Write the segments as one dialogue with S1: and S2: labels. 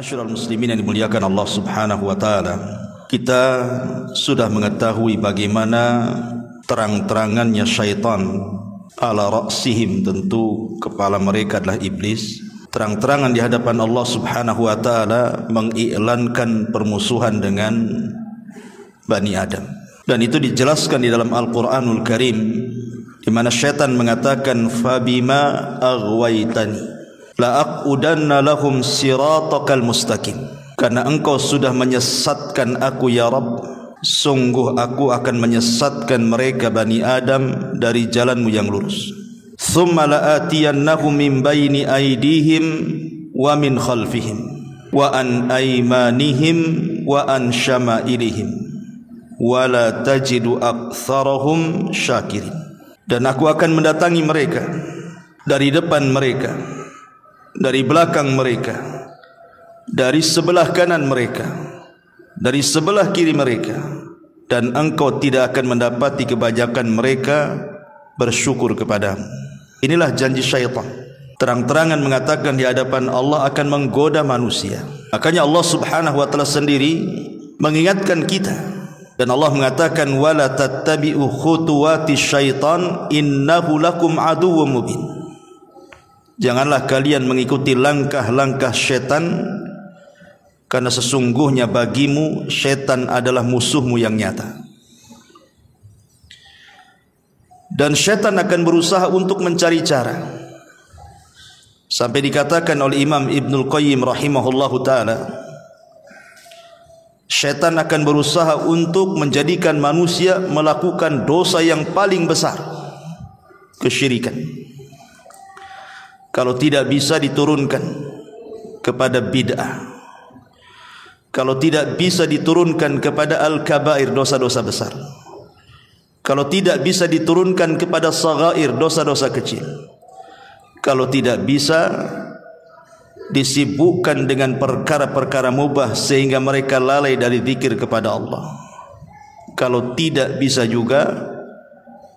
S1: Ma'asyiral muslimin yang dimuliakan Allah Subhanahu wa taala. Kita sudah mengetahui bagaimana terang-terangannya syaitan ala ra'sihim, tentu kepala mereka adalah iblis. Terang-terangan di hadapan Allah Subhanahu wa taala mengiklankan permusuhan dengan Bani Adam. Dan itu dijelaskan di dalam Al-Qur'anul Karim, di mana syaitan mengatakan fabima aghwaytani la aqudanna lahum siratakal mustaqim. Karena engkau sudah menyesatkan aku ya Rabb, sungguh aku akan menyesatkan mereka Bani Adam dari jalanmu yang lurus. Thumma la'atiyannahum min baini aydihim wa min khalfihim wa an aymanihim wa an syama'ilihim wa la tajidu aktsarahum syakirin. Dan aku akan mendatangi mereka dari depan mereka, dari belakang mereka, dari sebelah kanan mereka, dari sebelah kiri mereka, dan engkau tidak akan mendapati kebanyakan mereka bersyukur kepadamu. Inilah janji syaitan, terang-terangan mengatakan di hadapan Allah akan menggoda manusia. Makanya Allah Subhanahu wa taala sendiri mengingatkan kita, dan Allah mengatakan wala tattabi'u khutuwati syaitan innahu lakum aduwwum mubin. Janganlah kalian mengikuti langkah-langkah syaitan, karena sesungguhnya bagimu syaitan adalah musuhmu yang nyata. Dan syaitan akan berusaha untuk mencari cara, sampai dikatakan oleh Imam Ibnul Qayyim rahimahullahu ta'ala, syaitan akan berusaha untuk menjadikan manusia melakukan dosa yang paling besar, kesyirikan. Kalau tidak bisa diturunkan kepada bid'ah, kalau tidak bisa diturunkan kepada al-kabair, dosa-dosa besar, kalau tidak bisa diturunkan kepada saghair, dosa-dosa kecil, kalau tidak bisa disibukkan dengan perkara-perkara mubah sehingga mereka lalai dari zikir kepada Allah, kalau tidak bisa juga,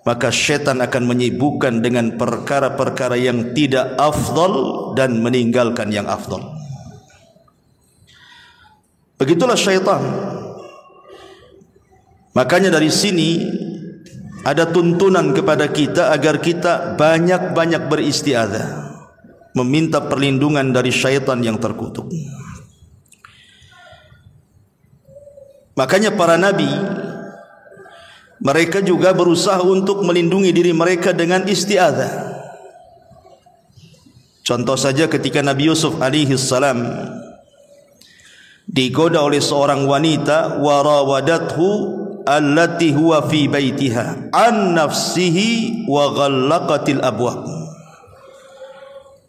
S1: maka syaitan akan menyibukkan dengan perkara-perkara yang tidak afdal dan meninggalkan yang afdal. Begitulah syaitan. Makanya dari sini ada tuntunan kepada kita agar kita banyak-banyak beristiadzah, meminta perlindungan dari syaitan yang terkutuk. Makanya para nabi, mereka juga berusaha untuk melindungi diri mereka dengan isti'adzah. Contoh saja ketika Nabi Yusuf alaihi salam digoda oleh seorang wanita, warawadathu allati huwa fi baitiha an nafsihi wa ghallaqatil abwab.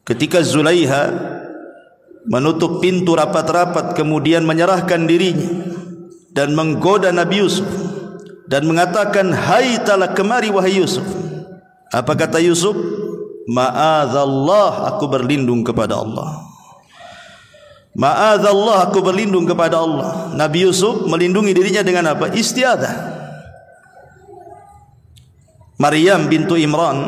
S1: Ketika Zulaiha menutup pintu rapat-rapat, kemudian menyerahkan dirinya dan menggoda Nabi Yusuf dan mengatakan, hai talak, kemari wahai Yusuf. Apa kata Yusuf? Ma'adzallah, aku berlindung kepada Allah. Ma'adzallah, aku berlindung kepada Allah. Nabi Yusuf melindungi dirinya dengan apa? Isti'adzah. Maryam bintu Imran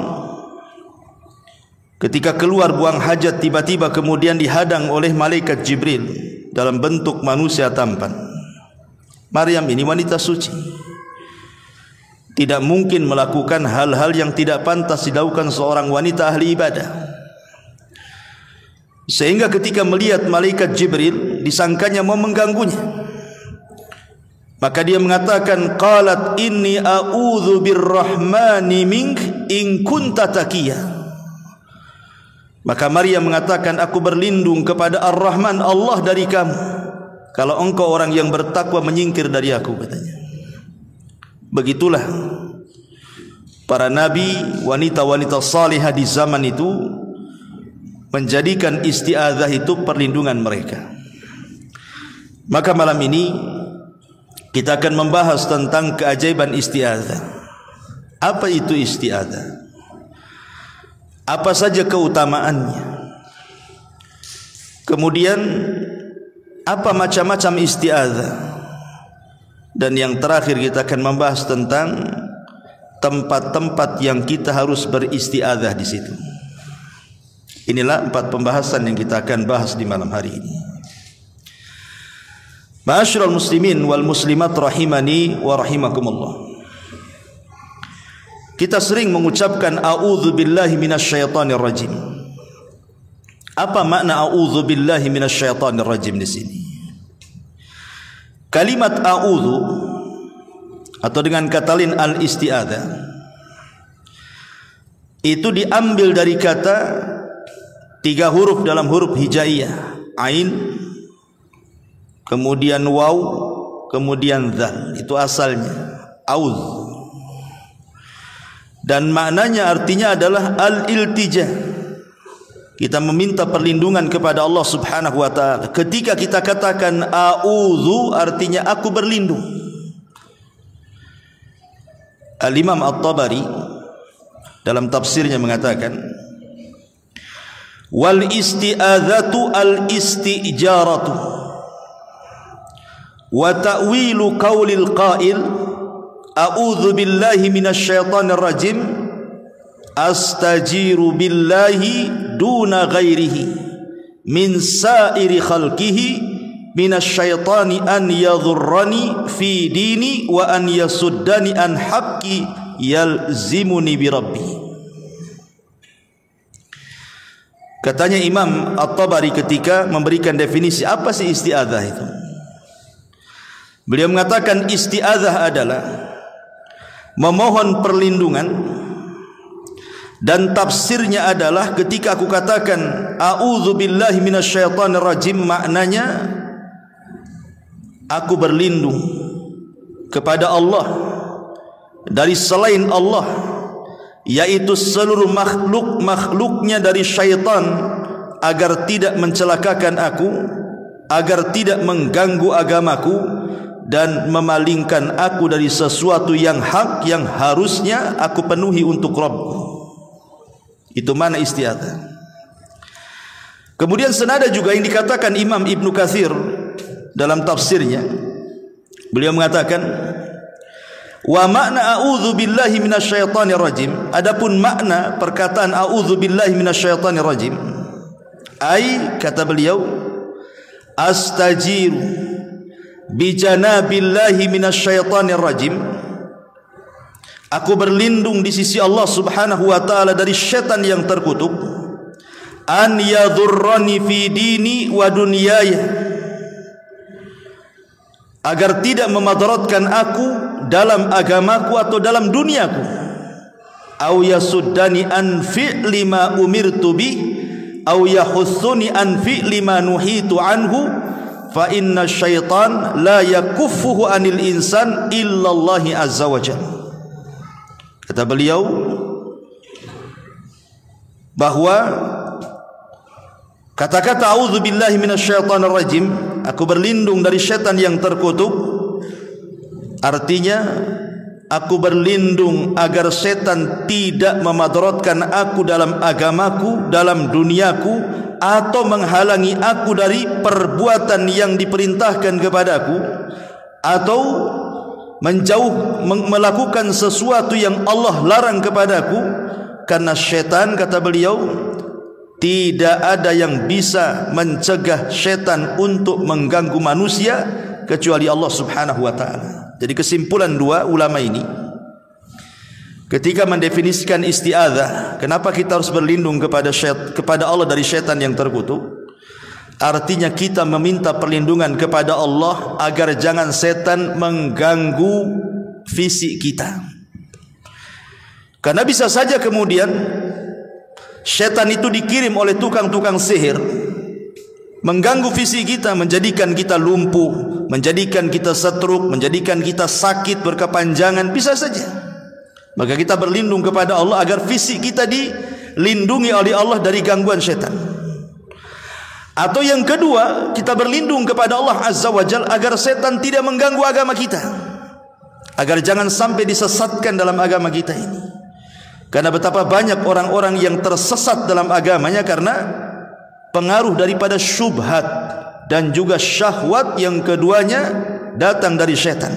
S1: ketika keluar buang hajat, tiba-tiba kemudian dihadang oleh malaikat Jibril dalam bentuk manusia tampan. Maryam ini wanita suci, tidak mungkin melakukan hal-hal yang tidak pantas dilakukan seorang wanita ahli ibadah. Sehingga ketika melihat malaikat Jibril, disangkanya mau mengganggunya. Maka dia mengatakan, qalat inni a'udzu birrahmani mink in kunta taqiyya. Maka Maryam mengatakan, aku berlindung kepada Ar-Rahman, Allah, dari kamu, kalau engkau orang yang bertakwa, menyingkir dari aku, katanya. Begitulah para nabi, wanita-wanita salihah di zaman itu menjadikan isti'adzah itu perlindungan mereka. Maka malam ini kita akan membahas tentang keajaiban isti'adzah. Apa itu isti'adzah? Apa saja keutamaannya? Kemudian apa macam-macam isti'adzah? Dan yang terakhir kita akan membahas tentang tempat-tempat yang kita harus beristi'adzah di situ. Inilah 4 pembahasan yang kita akan bahas di malam hari ini. Ma'asyiral muslimin wal muslimat rahimani wa rahimakumullah. Kita sering mengucapkan a'udzubillahi minasyaitonir rajim. Apa makna a'udzubillahi minasyaitonir rajim di sini? Kalimat a'udzu atau dengan kata lain al-isti'adzah itu diambil dari kata 3 huruf dalam huruf hijaiyah, ain, kemudian waw, kemudian dzal. Itu asalnya auz. Dan maknanya artinya adalah al-iltija. Kita meminta perlindungan kepada Allah Subhanahu wa taala. Ketika kita katakan a'udzu artinya aku berlindung. Al-Imam At-Tabari dalam tafsirnya mengatakan wal isti'adzatu al-istijaratu wa ta'wilu qaulil qail a'udzu billahi minasyaitonir rajim astajiru billahi duna ghairihi min sa'iri khalqihi minasyaitani an yadhurrani fi dini wa an yasuddani an haqqi yalzimuni bi rabbi. Katanya Imam At-Tabari ketika memberikan definisi apa sih isti'adzah itu, beliau mengatakan isti'adzah adalah memohon perlindungan, dan tafsirnya adalah ketika aku katakan a'udzu billahi minasyaitonir rajim, maknanya aku berlindung kepada Allah dari selain Allah, yaitu seluruh makhluknya dari syaitan, agar tidak mencelakakan aku, agar tidak mengganggu agamaku dan memalingkan aku dari sesuatu yang hak yang harusnya aku penuhi untuk Rabbku. Itu mana isti'adzah. Kemudian senada juga yang dikatakan Imam Ibnu Katsir dalam tafsirnya. Beliau mengatakan wa makna a'udzu billahi minasyaitonir rajim, adapun makna perkataan a'udzu billahi minasyaitonir rajim, ai kata beliau astajiru bijanabillahi minasyaitonir rajim, aku berlindung di sisi Allah Subhanahu wa taala dari syaitan yang terkutuk, an yadhurrani fi dini wa dunyaya, agar tidak memadaratkan aku dalam agamaku atau dalam duniaku, au yasuddani an fi'li ma umirtu bi au yahussuni an fi'li ma nuhitu anhu fa inna syaitan la yakuffuhu anil insan illallahi azza wa jalla. Kata beliau bahwa kata-kata a'udzu billahi minasyaitonir rajim, aku berlindung dari syaitan yang terkutuk, artinya aku berlindung agar setan tidak memadaratkan aku dalam agamaku, dalam duniaku, atau menghalangi aku dari perbuatan yang diperintahkan kepadaku, atau melakukan sesuatu yang Allah larang kepadaku. Karena syaitan, kata beliau, tidak ada yang bisa mencegah syaitan untuk mengganggu manusia kecuali Allah Subhanahu wa taala. Jadi kesimpulan dua ulama ini ketika mendefinisikan isti'adzah, kenapa kita harus berlindung kepada Allah dari syaitan yang terkutuk? Artinya kita meminta perlindungan kepada Allah agar jangan setan mengganggu fisik kita. Karena bisa saja kemudian syaitan itu dikirim oleh tukang-tukang sihir mengganggu fisik kita, menjadikan kita lumpuh, menjadikan kita stroke, menjadikan kita sakit berkepanjangan, bisa saja. Maka kita berlindung kepada Allah agar fisik kita dilindungi oleh Allah dari gangguan syaitan. Atau yang kedua, kita berlindung kepada Allah Azza wa Jalla agar setan tidak mengganggu agama kita, agar jangan sampai disesatkan dalam agama kita ini. Karena betapa banyak orang-orang yang tersesat dalam agamanya karena pengaruh daripada syubhat dan juga syahwat yang keduanya datang dari syaitan.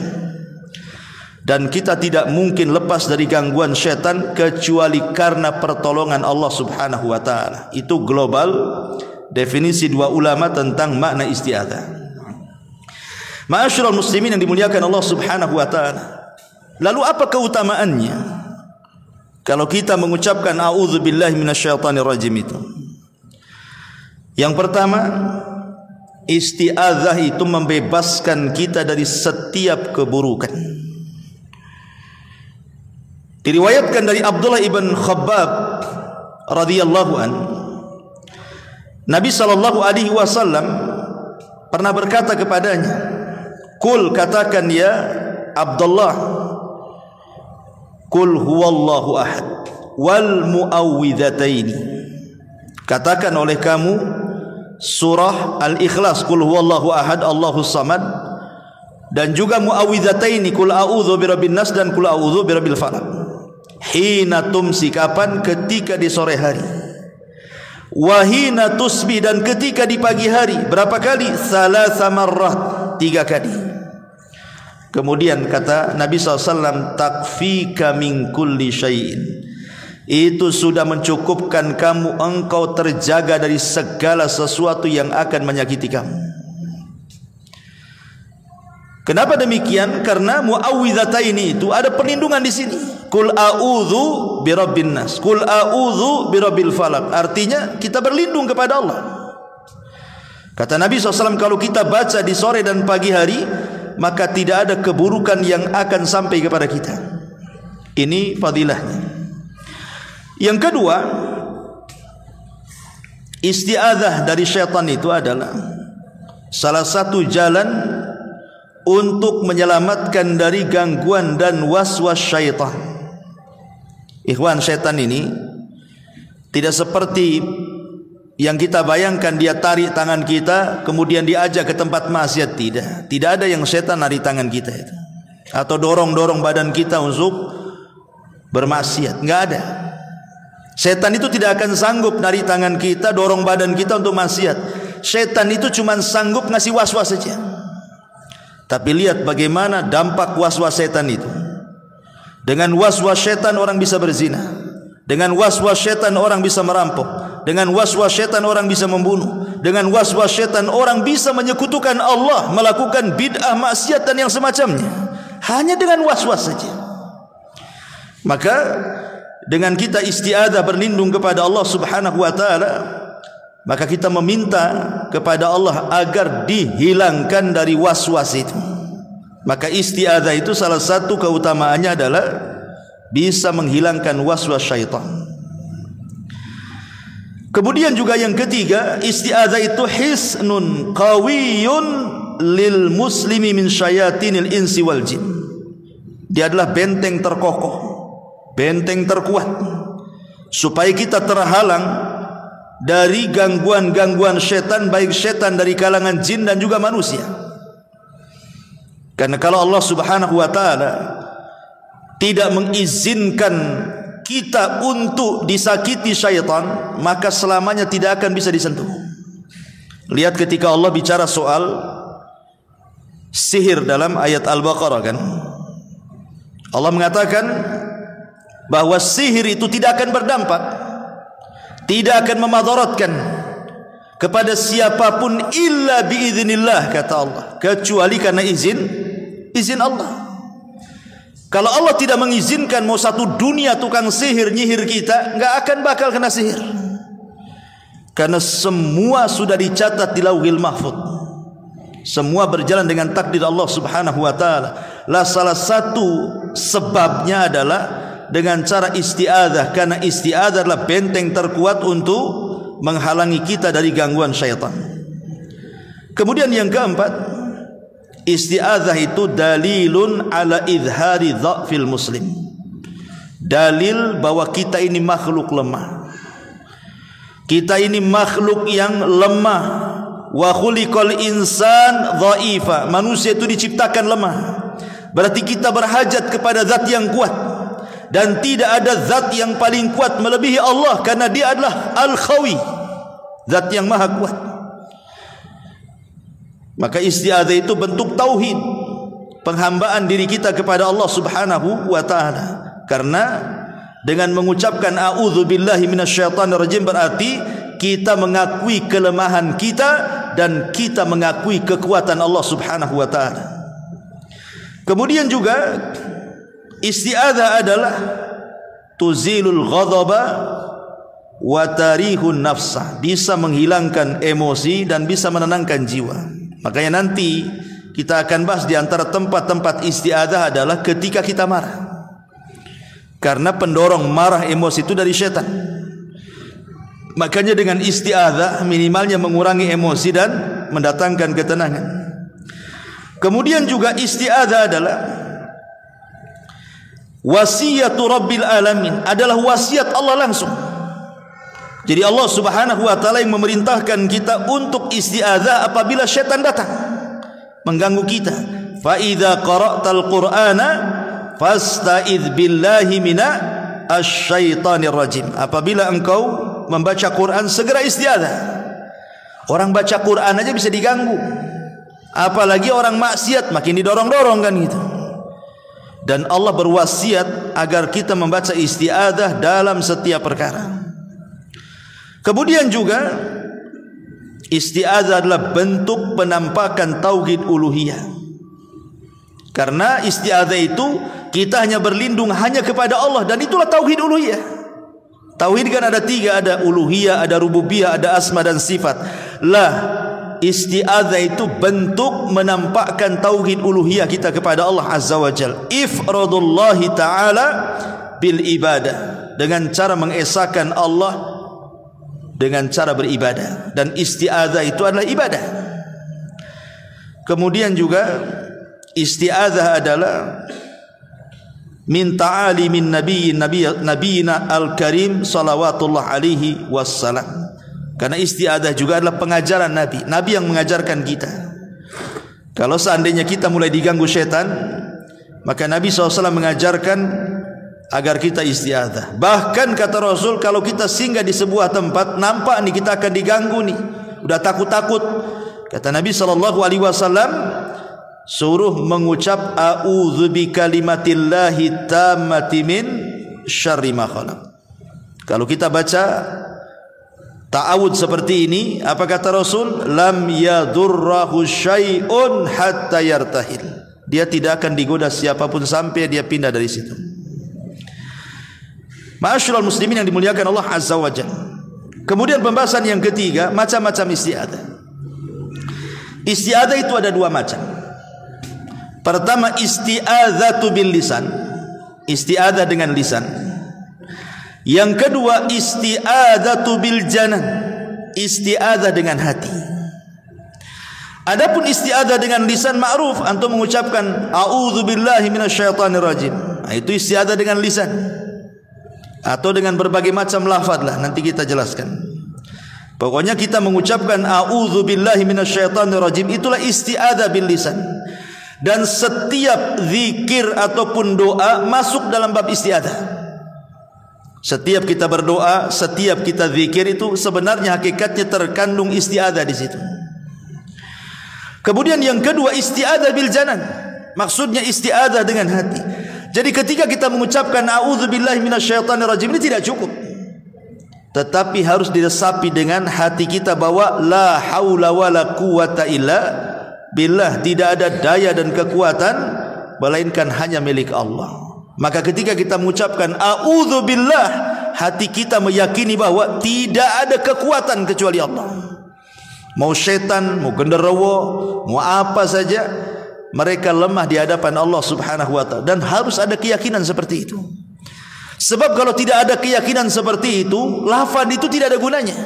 S1: Dan kita tidak mungkin lepas dari gangguan syaitan kecuali karena pertolongan Allah Subhanahu wa taala. Itu global definisi dua ulama tentang makna isti'adzah. Ma'asyiral muslimin yang dimuliakan Allah Subhanahu wa taala. Lalu apa keutamaannya kalau kita mengucapkan a'udzubillahi minasyaitonir rajim itu? Yang pertama, isti'adzah itu membebaskan kita dari setiap keburukan. Diriwayatkan dari Abdullah ibn Khabbab radhiyallahu an, Nabi sallallahu alaihi wasallam pernah berkata kepadanya, "Qul," katakan ya Abdullah, "Qul huwallahu ahad wal muawwidhataini." Katakan oleh kamu surah Al-Ikhlas, "Qul huwallahu ahad Allahus samad," dan juga muawwidhataini, "Qul a'udzu birabbin nas" dan "Qul a'udzu birabbil falaq." Hina tumsi, kapan? Ketika di sore hari. Wahina tusbih, dan ketika di pagi hari. Berapa kali? Thalatha marrat, 3 kali. Kemudian kata Nabi SAW, "Takfika min kulli syai'in." Itu sudah mencukupkan kamu, engkau terjaga dari segala sesuatu yang akan menyakiti kamu. Kenapa demikian? Karena muawwidhataini itu ada perlindungan di sini. Qul a'udzu birabbin nas, qul a'udzu birabbil falaq. Artinya kita berlindung kepada Allah. Kata Nabi SAW, kalau kita baca di sore dan pagi hari, maka tidak ada keburukan yang akan sampai kepada kita. Ini fadilahnya. Yang kedua, isti'adzah dari syaitan itu adalah salah satu jalan untuk menyelamatkan dari gangguan dan waswas syaitan. Ikhwan, syaitan ini tidak seperti yang kita bayangkan, dia tarik tangan kita kemudian diajak ke tempat maksiat. Tidak ada yang syaitan narik tangan kita itu, atau dorong-dorong badan kita untuk bermaksiat. Enggak ada. Syaitan itu tidak akan sanggup narik tangan kita, dorong badan kita untuk maksiat. Syaitan itu cuma sanggup ngasih waswas saja. Tapi lihat bagaimana dampak waswas syaitan itu. Dengan waswas syaitan orang bisa berzina. Dengan waswas syaitan orang bisa merampok. Dengan waswas syaitan orang bisa membunuh. Dengan waswas syaitan orang bisa menyekutukan Allah, melakukan bid'ah, maksiat dan yang semacamnya. Hanya dengan waswas saja. Maka dengan kita isti'adzah berlindung kepada Allah Subhanahu wa taala, maka kita meminta kepada Allah agar dihilangkan dari waswas itu. Maka isti'adzah itu salah satu keutamaannya adalah bisa menghilangkan waswas syaitan. Kemudian juga yang ketiga, isti'adzah itu hisnun qawiyyun lil muslimi min syayatinil insi wal jin. Dia adalah benteng terkokoh, benteng terkuat, supaya kita terhalang dari gangguan-gangguan syaitan, baik syaitan dari kalangan jin dan juga manusia. Karena kalau Allah Subhanahu wa taala tidak mengizinkan kita untuk disakiti syaitan, maka selamanya tidak akan bisa disentuh. Lihat ketika Allah bicara soal sihir dalam ayat Al-Baqarah, kan Allah mengatakan bahwa sihir itu tidak akan berdampak, tidak akan memadaratkan kepada siapapun illa biiznillah, kata Allah, kecuali karena izin Allah. Kalau Allah tidak mengizinkan, mau satu dunia tukang sihir nyihir kita, enggak akan bakal kena sihir. Karena semua sudah dicatat di Lauhil Mahfuz. Semua berjalan dengan takdir Allah Subhanahu wa taala. Lah salah satu sebabnya adalah dengan cara isti'adzah, karena isti'adzah adalah benteng terkuat untuk menghalangi kita dari gangguan syaitan. Kemudian yang keempat, isti'adzah itu dalilun ala izhari dha'fil muslim. Dalil bahwa kita ini makhluk lemah. Kita ini makhluk yang lemah. Wa khuliqal insan dha'ifa. Manusia itu diciptakan lemah. Berarti kita berhajat kepada zat yang kuat. Dan tidak ada zat yang paling kuat melebihi Allah, karena dia adalah Al-Qawi, zat yang maha kuat. Maka isti'adzah itu bentuk tauhid, penghambaan diri kita kepada Allah Subhanahu wa taala. Karena dengan mengucapkan a'udzubillahi minasyaitonir rajim berarti kita mengakui kelemahan kita dan kita mengakui kekuatan Allah Subhanahu wa taala. Kemudian juga isti'adzah adalah tuzilul ghadaba wa tarihun nafsa, bisa menghilangkan emosi dan bisa menenangkan jiwa. Makanya nanti kita akan bahas di antara tempat-tempat isti'adzah adalah ketika kita marah. Karena pendorong marah emosi itu dari syaitan. Makanya dengan isti'adzah minimalnya mengurangi emosi dan mendatangkan ketenangan. Kemudian juga isti'adzah adalah wasiyatu Rabbil Alamin, adalah wasiat Allah langsung. Jadi Allah Subhanahu wa taala yang memerintahkan kita untuk isti'adzah apabila syaitan datang mengganggu kita. Fa idza qara'tal Qur'ana fasta'idz billahi minasyaitonir rajim. Apabila engkau membaca Quran segera isti'adzah. Orang baca Quran aja bisa diganggu, apalagi orang maksiat makin didorong-dorong kan gitu. Dan Allah berwasiat agar kita membaca isti'adzah dalam setiap perkara. Kemudian juga isti'adzah adalah bentuk penampakan tauhid uluhiyah. Karena isti'adzah itu kita hanya berlindung hanya kepada Allah, dan itulah tauhid uluhiyah. Tauhid kan ada tiga, ada uluhiyah, ada rububiyah, ada asma dan sifat. Lah, isti'adzah itu bentuk menampakkan tauhid uluhiyah kita kepada Allah Azza wa Jalla. Ifradullahi ta'ala bil ibadah, dengan cara mengesahkan Allah dengan cara beribadah, dan isti'adzah itu adalah ibadah. Kemudian juga isti'adzah adalah min ta'alimin nabiyina al-karim salawatullah alaihi wassalam. Karena isti'adzah juga adalah pengajaran Nabi yang mengajarkan kita. Kalau seandainya kita mulai diganggu syaitan, maka Nabi SAW mengajarkan agar kita isti'adzah. Bahkan kata Rasul, kalau kita singgah di sebuah tempat, nampak nih kita akan diganggu nih, udah takut-takut, kata Nabi SAW, suruh mengucap a'udzu bikalimatillahi tammati min syarri ma khalaq. Kalau kita baca ta'awud seperti ini, apa kata Rasul? Lam yadurrahu syai'un hatta yartahil. Dia tidak akan digoda siapapun sampai dia pindah dari situ. Ma'asyiral muslimin yang dimuliakan Allah Azza wa Jalla. Kemudian pembahasan yang ketiga, macam-macam isti'adzah. Isti'adzah itu ada dua macam. Pertama, isti'adzatu bil lisan, isti'adzah dengan lisan. Yang kedua, isti'adzatu bil janan, isti'adzah dengan hati. Adapun isti'adzah dengan lisan ma'ruf, antum mengucapkan a'udzu billahi minasyaitonir rajim. Nah, itu isti'adzah dengan lisan. Atau dengan berbagai macam lafaz lah, nanti kita jelaskan. Pokoknya kita mengucapkan a'udzu billahi minasyaitonir rajim, itulah isti'adzah bil lisan. Dan setiap zikir ataupun doa masuk dalam bab isti'adzah. Setiap kita berdoa, setiap kita zikir, itu sebenarnya hakikatnya terkandung isti'adzah di situ. Kemudian yang kedua, isti'adzah bil janan, maksudnya isti'adzah dengan hati. Jadi ketika kita mengucapkan a'udzubillahi minasyaitonir rajim, ini tidak cukup, tetapi harus diresapi dengan hati kita bahwa la haula wala quwata illa billah, tidak ada daya dan kekuatan melainkan hanya milik Allah. Maka ketika kita mengucapkan a'udzubillah, hati kita meyakini bahwa tidak ada kekuatan kecuali Allah. Mau syaitan, mau genderuwo, mau apa saja, mereka lemah di hadapan Allah Subhanahu wa taala, dan harus ada keyakinan seperti itu. Sebab kalau tidak ada keyakinan seperti itu, lafaz itu tidak ada gunanya.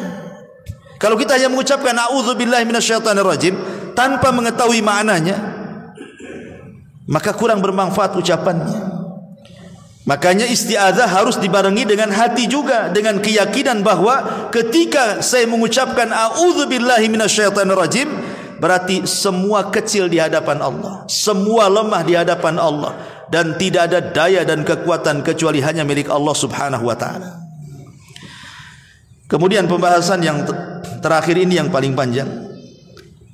S1: Kalau kita hanya mengucapkan a'udzubillahi minasyaitonir rajim tanpa mengetahui maknanya, maka kurang bermanfaat ucapannya. Makanya isti'adzah harus dibarengi dengan hati juga, dengan keyakinan bahwa ketika saya mengucapkan a'udzubillahi minasyaitonir rajim, berarti semua kecil di hadapan Allah, semua lemah di hadapan Allah, dan tidak ada daya dan kekuatan kecuali hanya milik Allah Subhanahu wa taala. Kemudian pembahasan yang terakhir ini yang paling panjang,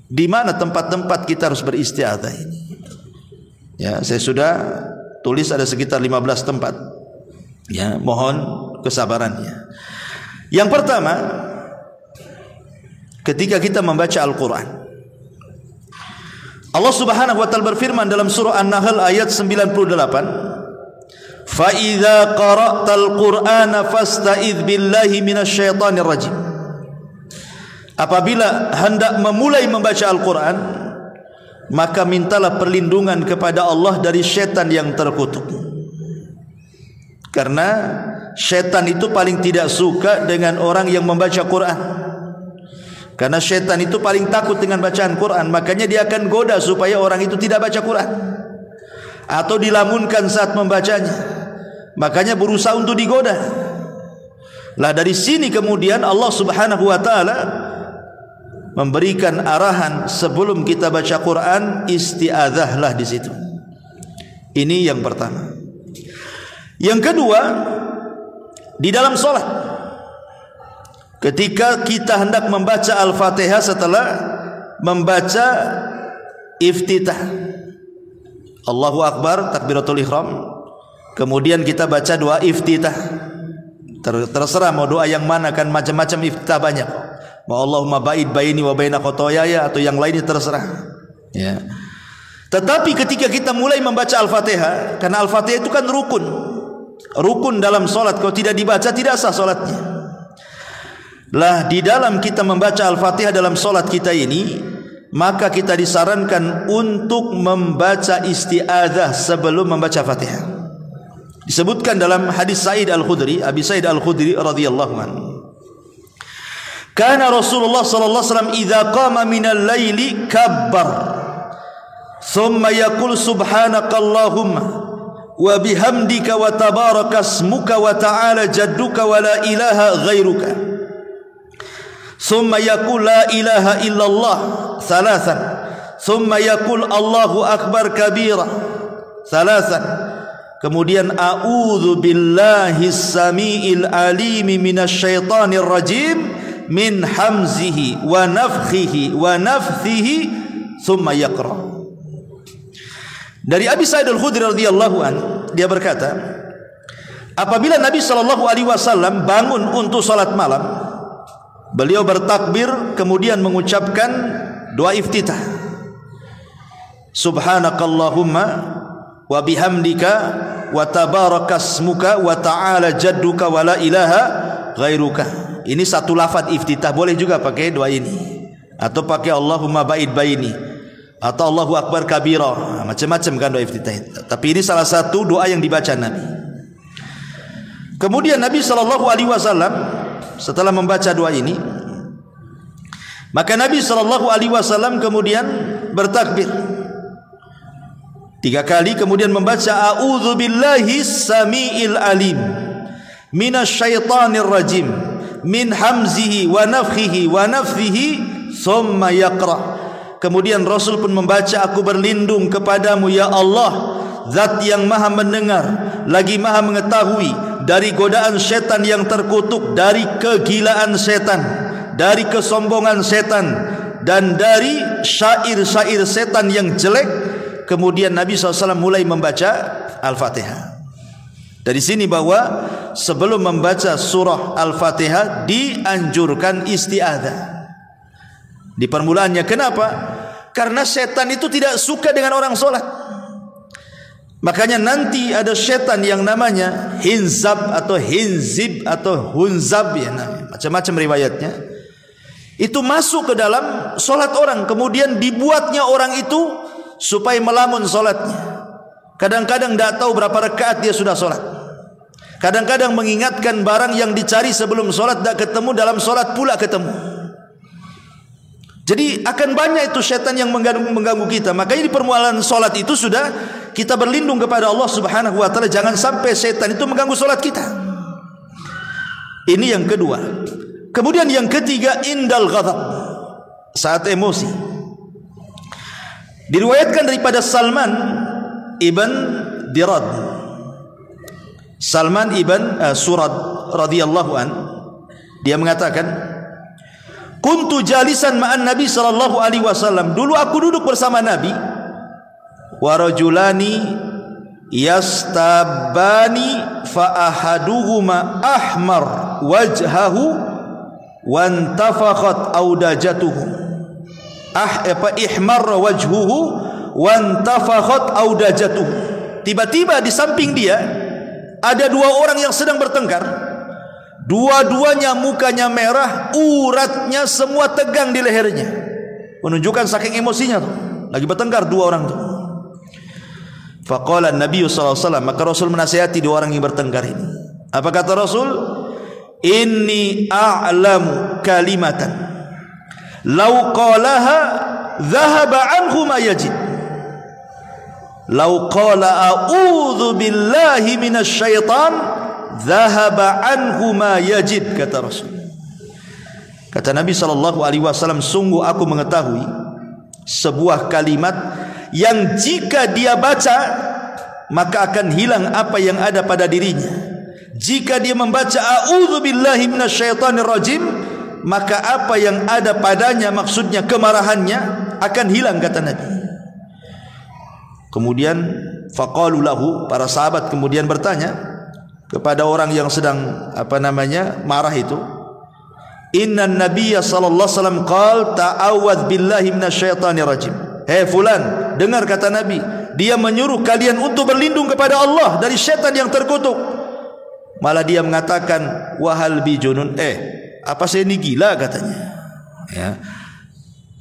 S1: di mana tempat-tempat kita harus beristi'adzah ini. Ya, saya sudah tulis ada sekitar 15 tempat. Ya, mohon kesabarannya. Yang pertama, ketika kita membaca Al-Quran. Allah Subhanahu wa taala berfirman dalam surah An-Nahl ayat 98, "Fa idza qara'tal Qur'ana fasta'idz billahi minasyaitonir rajim." Apabila hendak memulai membaca Al-Quran, maka mintalah perlindungan kepada Allah dari syaitan yang terkutuk. Karena syaitan itu paling tidak suka dengan orang yang membaca Quran. Karena syaitan itu paling takut dengan bacaan Quran, makanya dia akan goda supaya orang itu tidak baca Quran atau dilamunkan saat membacanya. Makanya berusaha untuk digoda. Lah dari sini kemudian Allah Subhanahu wa taala memberikan arahan sebelum kita baca Quran, isti'adzahlah di situ. Ini yang pertama. Yang kedua, di dalam salat, ketika kita hendak membaca Al-Fatihah setelah membaca iftitah, Allahu Akbar, takbiratul ihram, kemudian kita baca doa iftitah. Terserah mau doa yang mana, kan macam-macam iftitah banyak. Mau Allahumma ba'id baini wa baina khotoyaya atau yang lainnya terserah. Ya. Tetapi ketika kita mulai membaca Al-Fatihah, karena Al-Fatihah itu kan rukun dalam solat, kalau tidak dibaca tidak sah solatnya. Lah di dalam kita membaca Al-Fatihah dalam solat kita ini, maka kita disarankan untuk membaca isti'adzah sebelum membaca Fatihah. Disebutkan dalam hadis Sa'id Al-Khudri, Abi Sa'id Al-Khudri radhiyallahu anhu, kana Rasulullah sallallahu alaihi wasallam idza qama minal laili kabbar thumma yaqul subhanakallahumma wa bihamdika wa tabarakasmuka wa ta'ala jadduka wa la ilaha ghairuka thumma yaqul la ilaha illallah thalathan thumma yaqul Allahu akbar kabira thalathan, kemudian a'udzu billahi samiil alimi minasyaitonir rajim min hamzihi wa nafthihi wa nafthihi thumma yaqra. Dari Abi Sa'id Al-Khudri radhiyallahu an, dia berkata, apabila Nabi sallallahu alaihi wasallam bangun untuk salat malam, beliau bertakbir kemudian mengucapkan doa iftitah, subhanakallahumma wa bihamdika wa tabarakasmuka wa ta'ala jadduka wa la ilaha ghairuka. Ini satu lafaz iftitah, boleh juga pakai doa ini atau pakai Allahumma ba'id baini atau Allahu akbar kabira, macam-macam kan doa iftitah. Tapi ini salah satu doa yang dibaca Nabi. Kemudian Nabi sallallahu alaihi wasallam setelah membaca doa ini, maka Nabi sallallahu alaihi wasallam kemudian bertakbir 3 kali, kemudian membaca a'udzu billahi samiil alim minasyaitonir rajim min hamzihi wa nafthihi wa nafthihi thumma yaqra. Kemudian Rasul pun membaca, aku berlindung kepadamu ya Allah, zat yang maha mendengar lagi maha mengetahui, dari godaan setan yang terkutuk, dari kegilaan setan, dari kesombongan setan, dan dari syair-syair setan yang jelek. Kemudian Nabi SAW mulai membaca Al-Fatihah. Dari sini bahwa sebelum membaca surah Al-Fatihah dianjurkan isti'adzah di permulaannya. Kenapa? Karena setan itu tidak suka dengan orang solat. Makanya nanti ada setan yang namanya hinzab atau hinzib atau hunzab, ya, macam-macam riwayatnya. Itu masuk ke dalam solat orang, kemudian dibuatnya orang itu supaya melamun solatnya. Kadang-kadang tidak tahu berapa rakaat dia sudah solat. Kadang-kadang mengingatkan barang yang dicari sebelum solat tidak ketemu, dalam solat pula ketemu. Jadi akan banyak itu syaitan yang mengganggu kita. Makanya di permulaan solat itu sudah kita berlindung kepada Allah Subhanahu wa taala, jangan sampai syaitan itu mengganggu solat kita. Ini yang kedua. Kemudian yang ketiga, indal ghadab, saat emosi. Diriwayatkan daripada Salman ibn Dirad, Salman ibn Surad radhiyallahu an, dia mengatakan, kuntu jalisan ma'an Nabi sallallahu alaihi wasallam, dulu aku duduk bersama Nabi, wa rajulani yastabani fa ahaduhuma ahmar wajhahu wantafakhat audajatuhu, ihmarra wajhuhu wantafakhat audajatuhu. Tiba-tiba di samping dia ada dua orang yang sedang bertengkar. Dua-duanya mukanya merah, uratnya semua tegang di lehernya, menunjukkan saking emosinya tuh. Lagi bertengkar dua orang tuh. Faqala Nabi sallallahu alaihi wasallam, maka Rasul menasihati dua orang yang bertengkar ini. Apa kata Rasul? Inni a'lamu kalimatan law qalaha dhahaba anhu ma yajid. Law qala a'udzu billahi minasy syaitan dhahaba anhu ma yajid, kata Rasul. Kata Nabi sallallahu alaihi wasallam, sungguh aku mengetahui sebuah kalimat yang jika dia baca maka akan hilang apa yang ada pada dirinya. Jika dia membaca a'udzubillahi minasyaitonir rajim, maka apa yang ada padanya, maksudnya kemarahannya, akan hilang, kata Nabi. Kemudian faqalu lahu, para sahabat kemudian bertanya kepada orang yang sedang marah itu, innan nabiyya sallallahu alaihi wasallam qala ta'awwadz billahi minasyaitonir rajim. Hei fulan, dengar kata Nabi, dia menyuruh kalian untuk berlindung kepada Allah dari syaitan yang terkutuk. Malah dia mengatakan wahal bijunun, apa saya ini gila, katanya. Ya.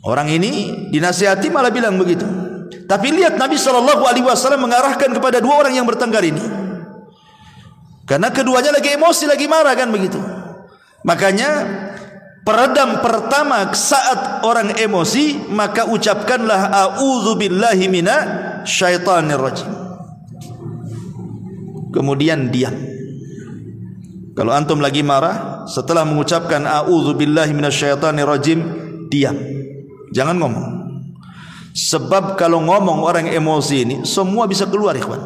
S1: Orang ini dinasihati malah bilang begitu. Tapi lihat Nabi SAW mengarahkan kepada dua orang yang bertengkar ini, karena keduanya lagi emosi, lagi marah, kan begitu. Makanya peredam pertama saat orang emosi, maka ucapkanlah a'udzubillahi minasyaitonir rajim. Kemudian diam. Kalau antum lagi marah, setelah mengucapkan a'udzubillahi minasyaitonir rajim, diam. Jangan ngomong. Sebab kalau ngomong orang emosi ini, semua bisa keluar, ikhwan.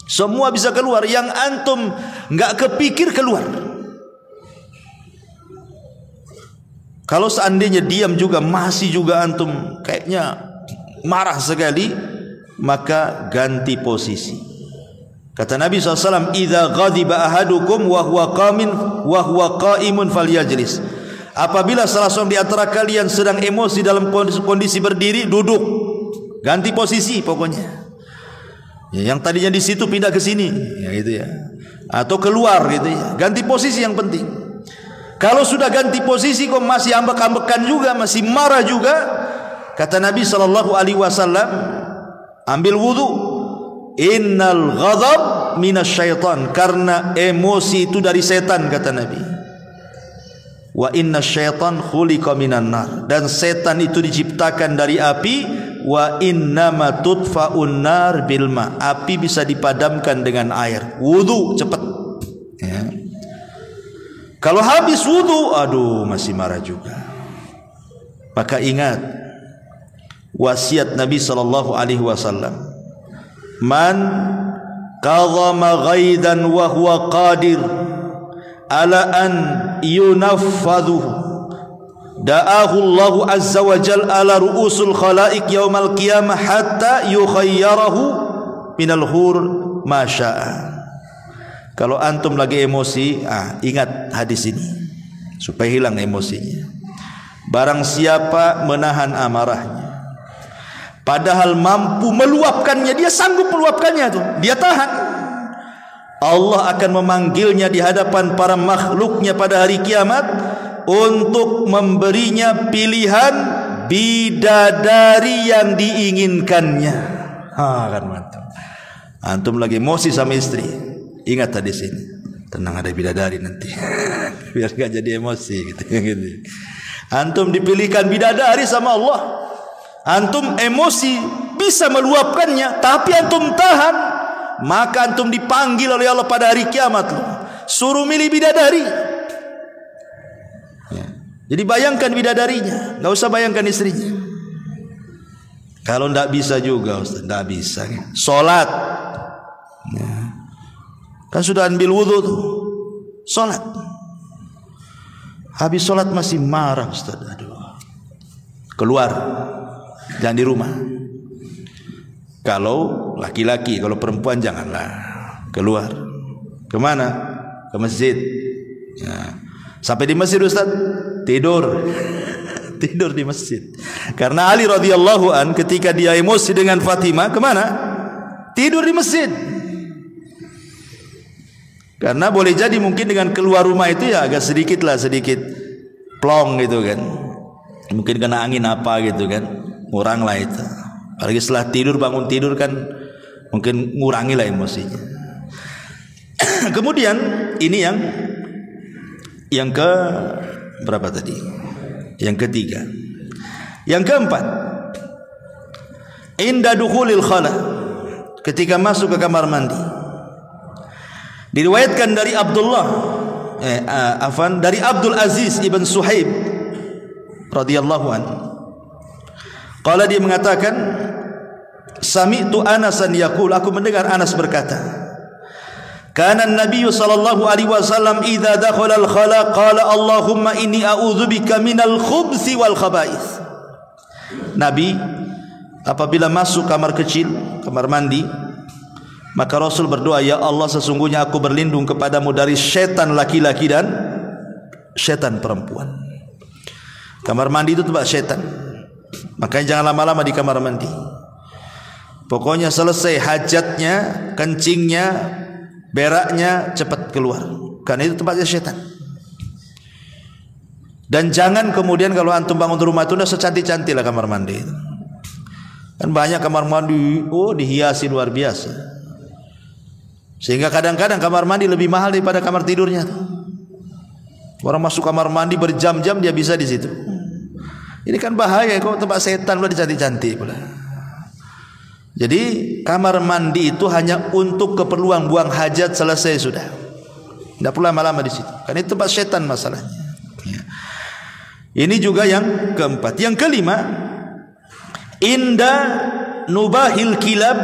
S1: Semua bisa keluar, yang antum enggak kepikir keluar. Kalau seandainya diam juga masih juga antum kayaknya marah sekali, maka ganti posisi. Kata Nabi SAW, idza ghadiba ahadukum wa huwa qa'imun falyajlis. Apabila salah seorang di antara kalian sedang emosi dalam kondisi berdiri, duduk. Ganti posisi pokoknya. Ya, yang tadinya di situ pindah ke sini, ya gitu ya. Atau keluar gitu ya. Ganti posisi yang penting. Kalau sudah ganti posisi kok masih ambek-ambekan juga, masih marah juga, kata Nabi SAW, ambil wudu. Innal ghadab minasyaiton, karena emosi itu dari setan, kata Nabi. Wa inna syaitan khuliqa minan nar, dan setan itu diciptakan dari api. Wa innama tudfa'un nar bil ma, api bisa dipadamkan dengan air. Wudu cepat ya. Kalau habis wudu, aduh masih marah juga. Maka ingat wasiat Nabi SAW, man qadhama ghaidan wa huwa qadir ala an yunaffadhuhu da'ahu Allah azza wa jal ala ru'usul khalaik yaumal qiyamah hatta yukhayyarahu minal hur ma sya'a. Kalau antum lagi emosi, ingat hadis ini supaya hilang emosinya. Barang siapa menahan amarahnya, padahal mampu meluapkannya, dia sanggup meluapkannya tuh, dia tahan, Allah akan memanggilnya di hadapan para makhluknya pada hari kiamat untuk memberinya pilihan bidadari yang diinginkannya. Kan mantap. Antum lagi emosi sama istri, ingat tadi sini, tenang, ada bidadari nanti. Biar gak jadi emosi gitu. Antum dipilihkan bidadari sama Allah. Antum emosi bisa meluapkannya, tapi antum tahan, maka antum dipanggil oleh Allah pada hari kiamat. Suruh milih bidadari. Ya. Jadi bayangkan bidadarinya, nggak usah bayangkan istrinya. Kalau nggak bisa juga, Ustaz, nggak bisa. Sholat, ya. Kan sudah ambil wudhu tuh, sholat. Habis sholat masih marah, Ustaz. Aduh, keluar. Jangan di rumah. Kalau laki-laki, kalau perempuan janganlah keluar. Kemana? Ke masjid. Ya. Sampai di masjid Ustaz tidur. Tidur di masjid. Karena Ali radhiyallahu an ketika dia emosi dengan Fatimah, kemana? Tidur di masjid. Karena boleh jadi mungkin dengan keluar rumah itu ya agak sedikit plong gitu kan. Mungkin kena angin apa gitu kan. Ngurang lah itu. Apalagi setelah tidur, bangun tidur kan mungkin ngurangi lah emosinya. Kemudian ini yang ke berapa tadi? Yang ketiga. Yang keempat, inda dukhulil khala, ketika masuk ke kamar mandi. Diriwayatkan dari dari Abdul Aziz ibn Suhaib radhiyallahu anhu. Qala, dia mengatakan, sami'tu Anasan yaqul, aku mendengar Anas berkata, kana an-nabiy sallallahu alaihi wasallam idza dakhala al-khala qala Allahumma inni a'udzubika minal khubthi wal khaba'ith. Nabi apabila masuk kamar kecil, kamar mandi, maka Rasul berdoa, ya Allah, sesungguhnya aku berlindung kepadamu dari setan laki-laki dan setan perempuan. Kamar mandi itu tempat setan. Makanya jangan lama-lama di kamar mandi. Pokoknya selesai hajatnya, kencingnya, beraknya, cepat keluar. Karena itu tempatnya setan. Dan jangan kemudian kalau antum bangun rumah itu udah secantik-cantik lah kamar mandi. Kan banyak kamar mandi, dihiasi luar biasa. Sehingga kadang-kadang kamar mandi lebih mahal daripada kamar tidurnya. Orang masuk kamar mandi berjam-jam dia bisa di situ. Ini kan bahaya, kok tempat setan udah dicantik-cantik pula. Jadi kamar mandi itu hanya untuk keperluan buang hajat, selesai sudah. Tidak perlu lama-lama di situ. Karena itu tempat setan masalahnya. Ya. Ini juga yang keempat. Yang kelima, inda nubahil kilab,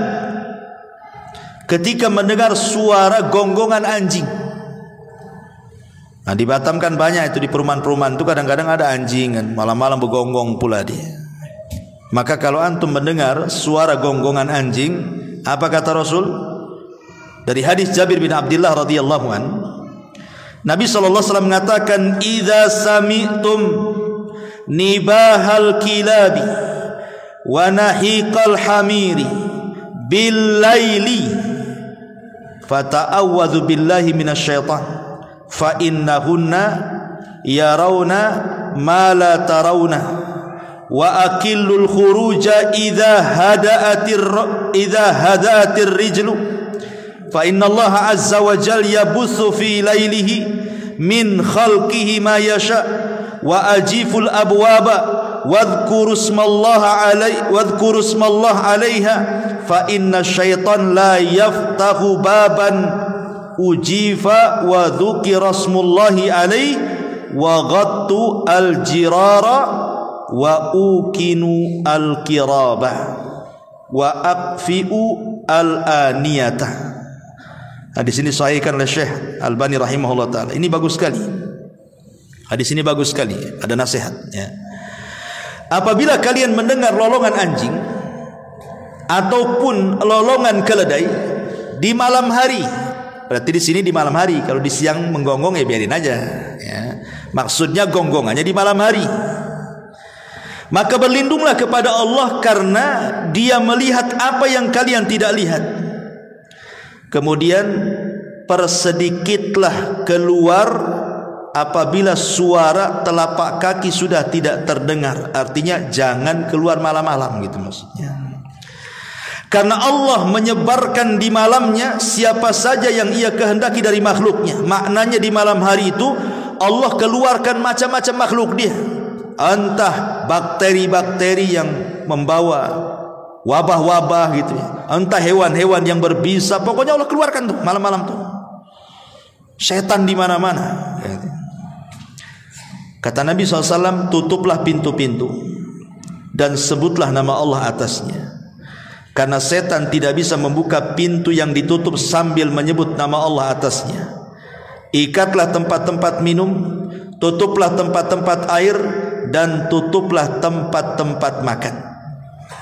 S1: ketika mendengar suara gonggongan anjing. Nah, di Batam kan banyak itu, di perumahan-perumahan itu kadang-kadang ada anjing kan, malam-malam bergonggong pula dia. Maka kalau antum mendengar suara gonggongan anjing, apa kata Rasul? Dari hadis Jabir bin Abdullah radhiyallahu an, Nabi SAW mengatakan, idza sami'tum nibahal kilabi wa nahiqal hamiri bil laili fata'awwadhu billahi minasyaitan fa innahunna yarawna ma la tarawna wa aqillul khuruja idza hada'atir rijlu fa innallaha azza wa jalla yabuthu fi lailihi min khalqihi ma yasha wa ajiful abwaba wadhkuru ismallaha alaiha fa inna syaitan la yaftahu baban ujifa wa dhukira ismullahi alaihi wa ghattu al-jirara wa ukinu al-kiraba wa aqfi'u al-aniyata. Hadis ini sahihkan oleh Syekh Albani rahimahullah taala. Ini bagus sekali. Hadis ini bagus sekali, ada nasihat ya. Apabila kalian mendengar lolongan anjing ataupun lolongan keledai di malam hari, berarti di sini di malam hari. Kalau di siang menggonggong ya biarin aja ya. Maksudnya gonggongannya di malam hari. Maka berlindunglah kepada Allah karena Dia melihat apa yang kalian tidak lihat. Kemudian persedikitlah keluar apabila suara telapak kaki sudah tidak terdengar. Artinya jangan keluar malam-malam gitu maksudnya. Karena Allah menyebarkan di malamnya siapa saja yang Ia kehendaki dari makhluknya. Maknanya di malam hari itu Allah keluarkan macam-macam makhluk Dia. Entah bakteri-bakteri yang membawa wabah-wabah gitu ya. Entah hewan-hewan yang berbisa. Pokoknya Allah keluarkan tuh malam-malam tuh. Setan di mana-mana. Kata Nabi SAW, tutuplah pintu-pintu dan sebutlah nama Allah atasnya. Karena setan tidak bisa membuka pintu yang ditutup sambil menyebut nama Allah atasnya. Ikatlah tempat-tempat minum, tutuplah tempat-tempat air, dan tutuplah tempat-tempat makan.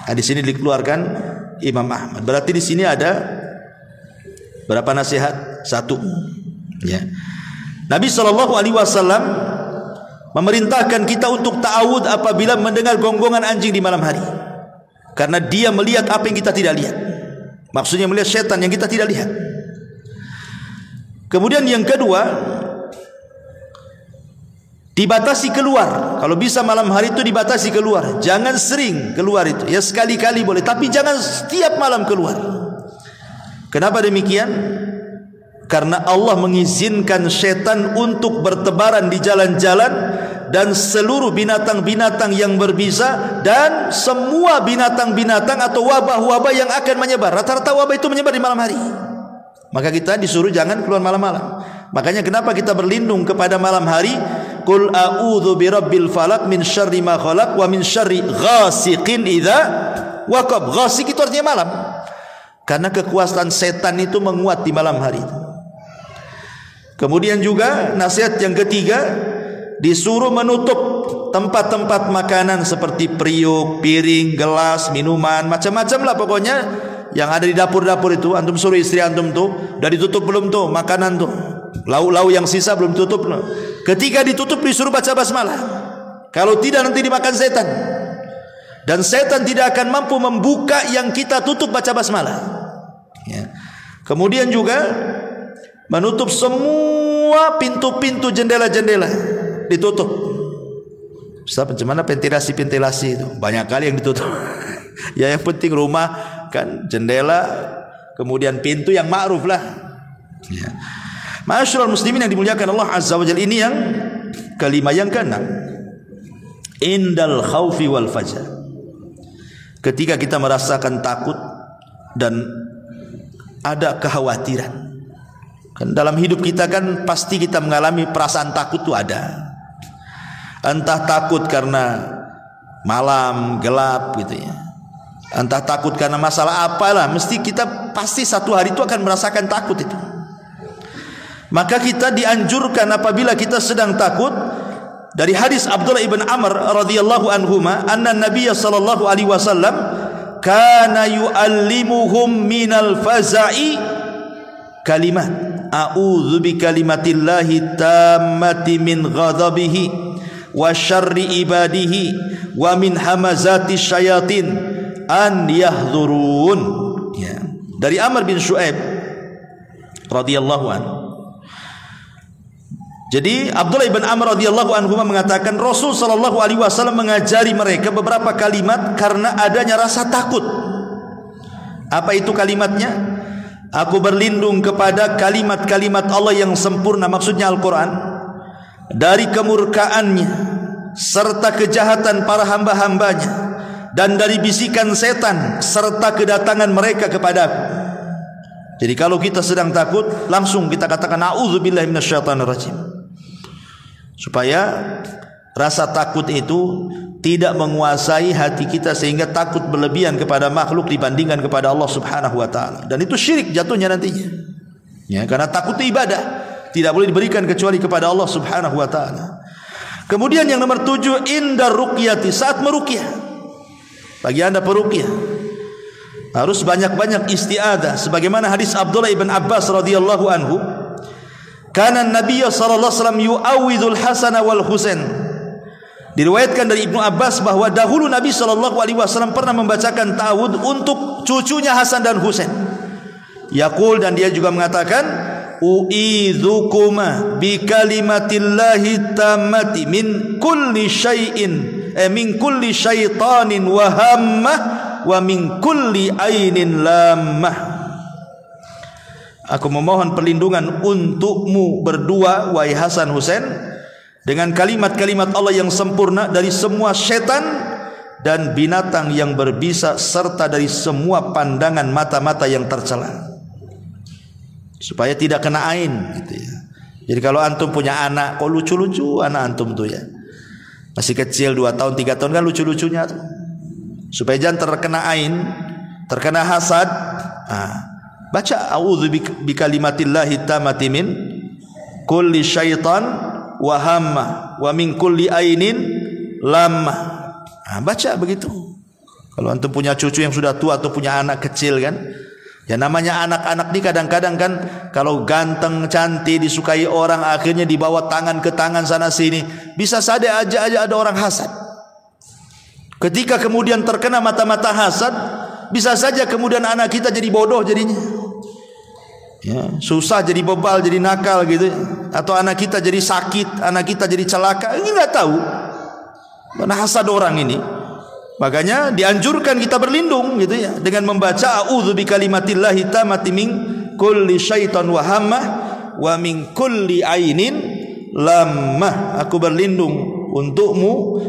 S1: Nah, di sini dikeluarkan Imam Ahmad. Berarti di sini ada berapa nasihat? Satu. Ya. Nabi SAW memerintahkan kita untuk ta'awud apabila mendengar gonggongan anjing di malam hari, karena dia melihat apa yang kita tidak lihat. Maksudnya melihat setan yang kita tidak lihat. Kemudian yang kedua, dibatasi keluar. Kalau bisa malam hari itu dibatasi keluar. Jangan sering keluar itu. Ya sekali-kali boleh, tapi jangan setiap malam keluar. Kenapa demikian? Karena Allah mengizinkan setan untuk bertebaran di jalan-jalan, dan seluruh binatang-binatang yang berbisa, dan semua binatang-binatang atau wabah-wabah yang akan menyebar. Rata-rata wabah itu menyebar di malam hari. Maka kita disuruh jangan keluar malam-malam. Makanya kenapa kita berlindung kepada malam hari? Qul a'udzu birabbil falaq min syarri ma khalaq wa min syarri ghasiqin idza waqab. Ghasiq itu artinya malam. Karena kekuasaan setan itu menguat di malam hari. Kemudian juga nasihat yang ketiga, disuruh menutup tempat-tempat makanan seperti periuk, piring, gelas, minuman, macam-macam lah pokoknya yang ada di dapur-dapur itu. Antum suruh istri antum tuh, udah ditutup belum tuh makanan tuh, lauk-lauk yang sisa belum tutup loh. Ketika ditutup disuruh baca basmalah. Kalau tidak nanti dimakan setan, dan setan tidak akan mampu membuka yang kita tutup baca basmalah ya. Kemudian juga menutup semua pintu-pintu, jendela-jendela ditutup. Ustaz, bagaimana ventilasi itu? Banyak kali yang ditutup. Ya yang penting rumah kan jendela, kemudian pintu yang ma'ruf lah ya. Ma'asyiral muslimin yang dimuliakan Allah Azza wa Jalla, ini yang kelima. Yang keenam, indal khaufi wal fajar. Ketika kita merasakan takut dan ada kekhawatiran. Kan dalam hidup kita kan pasti kita mengalami perasaan takut itu ada. Entah takut karena malam gelap gitu ya, entah takut karena masalah apalah, mesti kita pasti satu hari itu akan merasakan takut itu. Maka kita dianjurkan apabila kita sedang takut, dari hadis Abdullah ibn Amr radhiyallahu anhuma, anna Nabiy sallallahu alaihi wasallam kana yu'allimuhum minal faza'i kalimat a'udzu bi kalimatillahi tammati min ghadabihi wa syarri ibadihi wa min hamazati syayatin an yahdhurun ya. Dari Amr bin Shu'aib radhiyallahu anhu. Jadi Abdullah ibn Amr radhiyallahu anhu mengatakan Rasul sallallahu alaihi wasallam mengajari mereka beberapa kalimat karena adanya rasa takut. Apa itu kalimatnya? Aku berlindung kepada kalimat-kalimat Allah yang sempurna, maksudnya Al-Quran, dari kemurkaannya serta kejahatan para hamba-hambanya, dan dari bisikan setan serta kedatangan mereka kepadaku. Jadi kalau kita sedang takut, langsung kita katakan a'udzubillahi minasyaitonirrajim, supaya rasa takut itu tidak menguasai hati kita sehingga takut berlebihan kepada makhluk dibandingkan kepada Allah Subhanahu wa taala. Dan itu syirik jatuhnya nantinya. Ya, karena takut itu ibadah, tidak boleh diberikan kecuali kepada Allah Subhanahu wa taala. Kemudian yang nomor 7, indar ruqyati, saat meruqyah. Bagi Anda peruqyah harus banyak-banyak isti'adzah, sebagaimana hadis Abdullah ibn Abbas radhiyallahu anhu, kana Nabi sallallahu alaihi wasallam yu'awwidzul Hasan wal Husain. Diriwayatkan dari Ibnu Abbas bahwa dahulu Nabi sallallahu alaihi wasallam pernah membacakan ta'awudz untuk cucunya Hasan dan Husain. Yaqul, dan dia juga mengatakan, u'idzukuma bi kalimatillahi tammati min kulli syai'in min kulli syaitanin wa hammah wa min kulli ainin lammah. Aku memohon perlindungan untukmu berdua wahai Hasan Husain dengan kalimat-kalimat Allah yang sempurna dari semua setan dan binatang yang berbisa serta dari semua pandangan mata-mata yang tercela, supaya tidak kena ain gitu ya. Jadi kalau antum punya anak, kok lucu-lucu anak antum tuh ya, masih kecil 2 tahun 3 tahun kan lucu-lucunya tuh, supaya jangan terkena ain, terkena hasad. Baca a'udzu bi kalimatillahi tammati min kulli syaitan wa hamma wa min kulli ainin lamma. Baca begitu. Kalau antum punya cucu yang sudah tua atau punya anak kecil kan, Ya namanya anak-anak nih kadang-kadang kan kalau ganteng, cantik, disukai orang, akhirnya dibawa tangan ke tangan sana sini. Bisa saja aja ada orang hasad. Ketika kemudian terkena mata-mata hasad, bisa saja kemudian anak kita jadi bodoh jadinya. Ya, susah jadi bebal, jadi nakal gitu. Atau anak kita jadi sakit, anak kita jadi celaka. Ini nggak tahu. Karena hasad orang ini. Makanya dianjurkan kita berlindung gitu ya dengan membaca a'udzu bikalimatillahi tammati min kulli syaitan wa hammah wa min kulli ainin lammah. Aku berlindung untukmu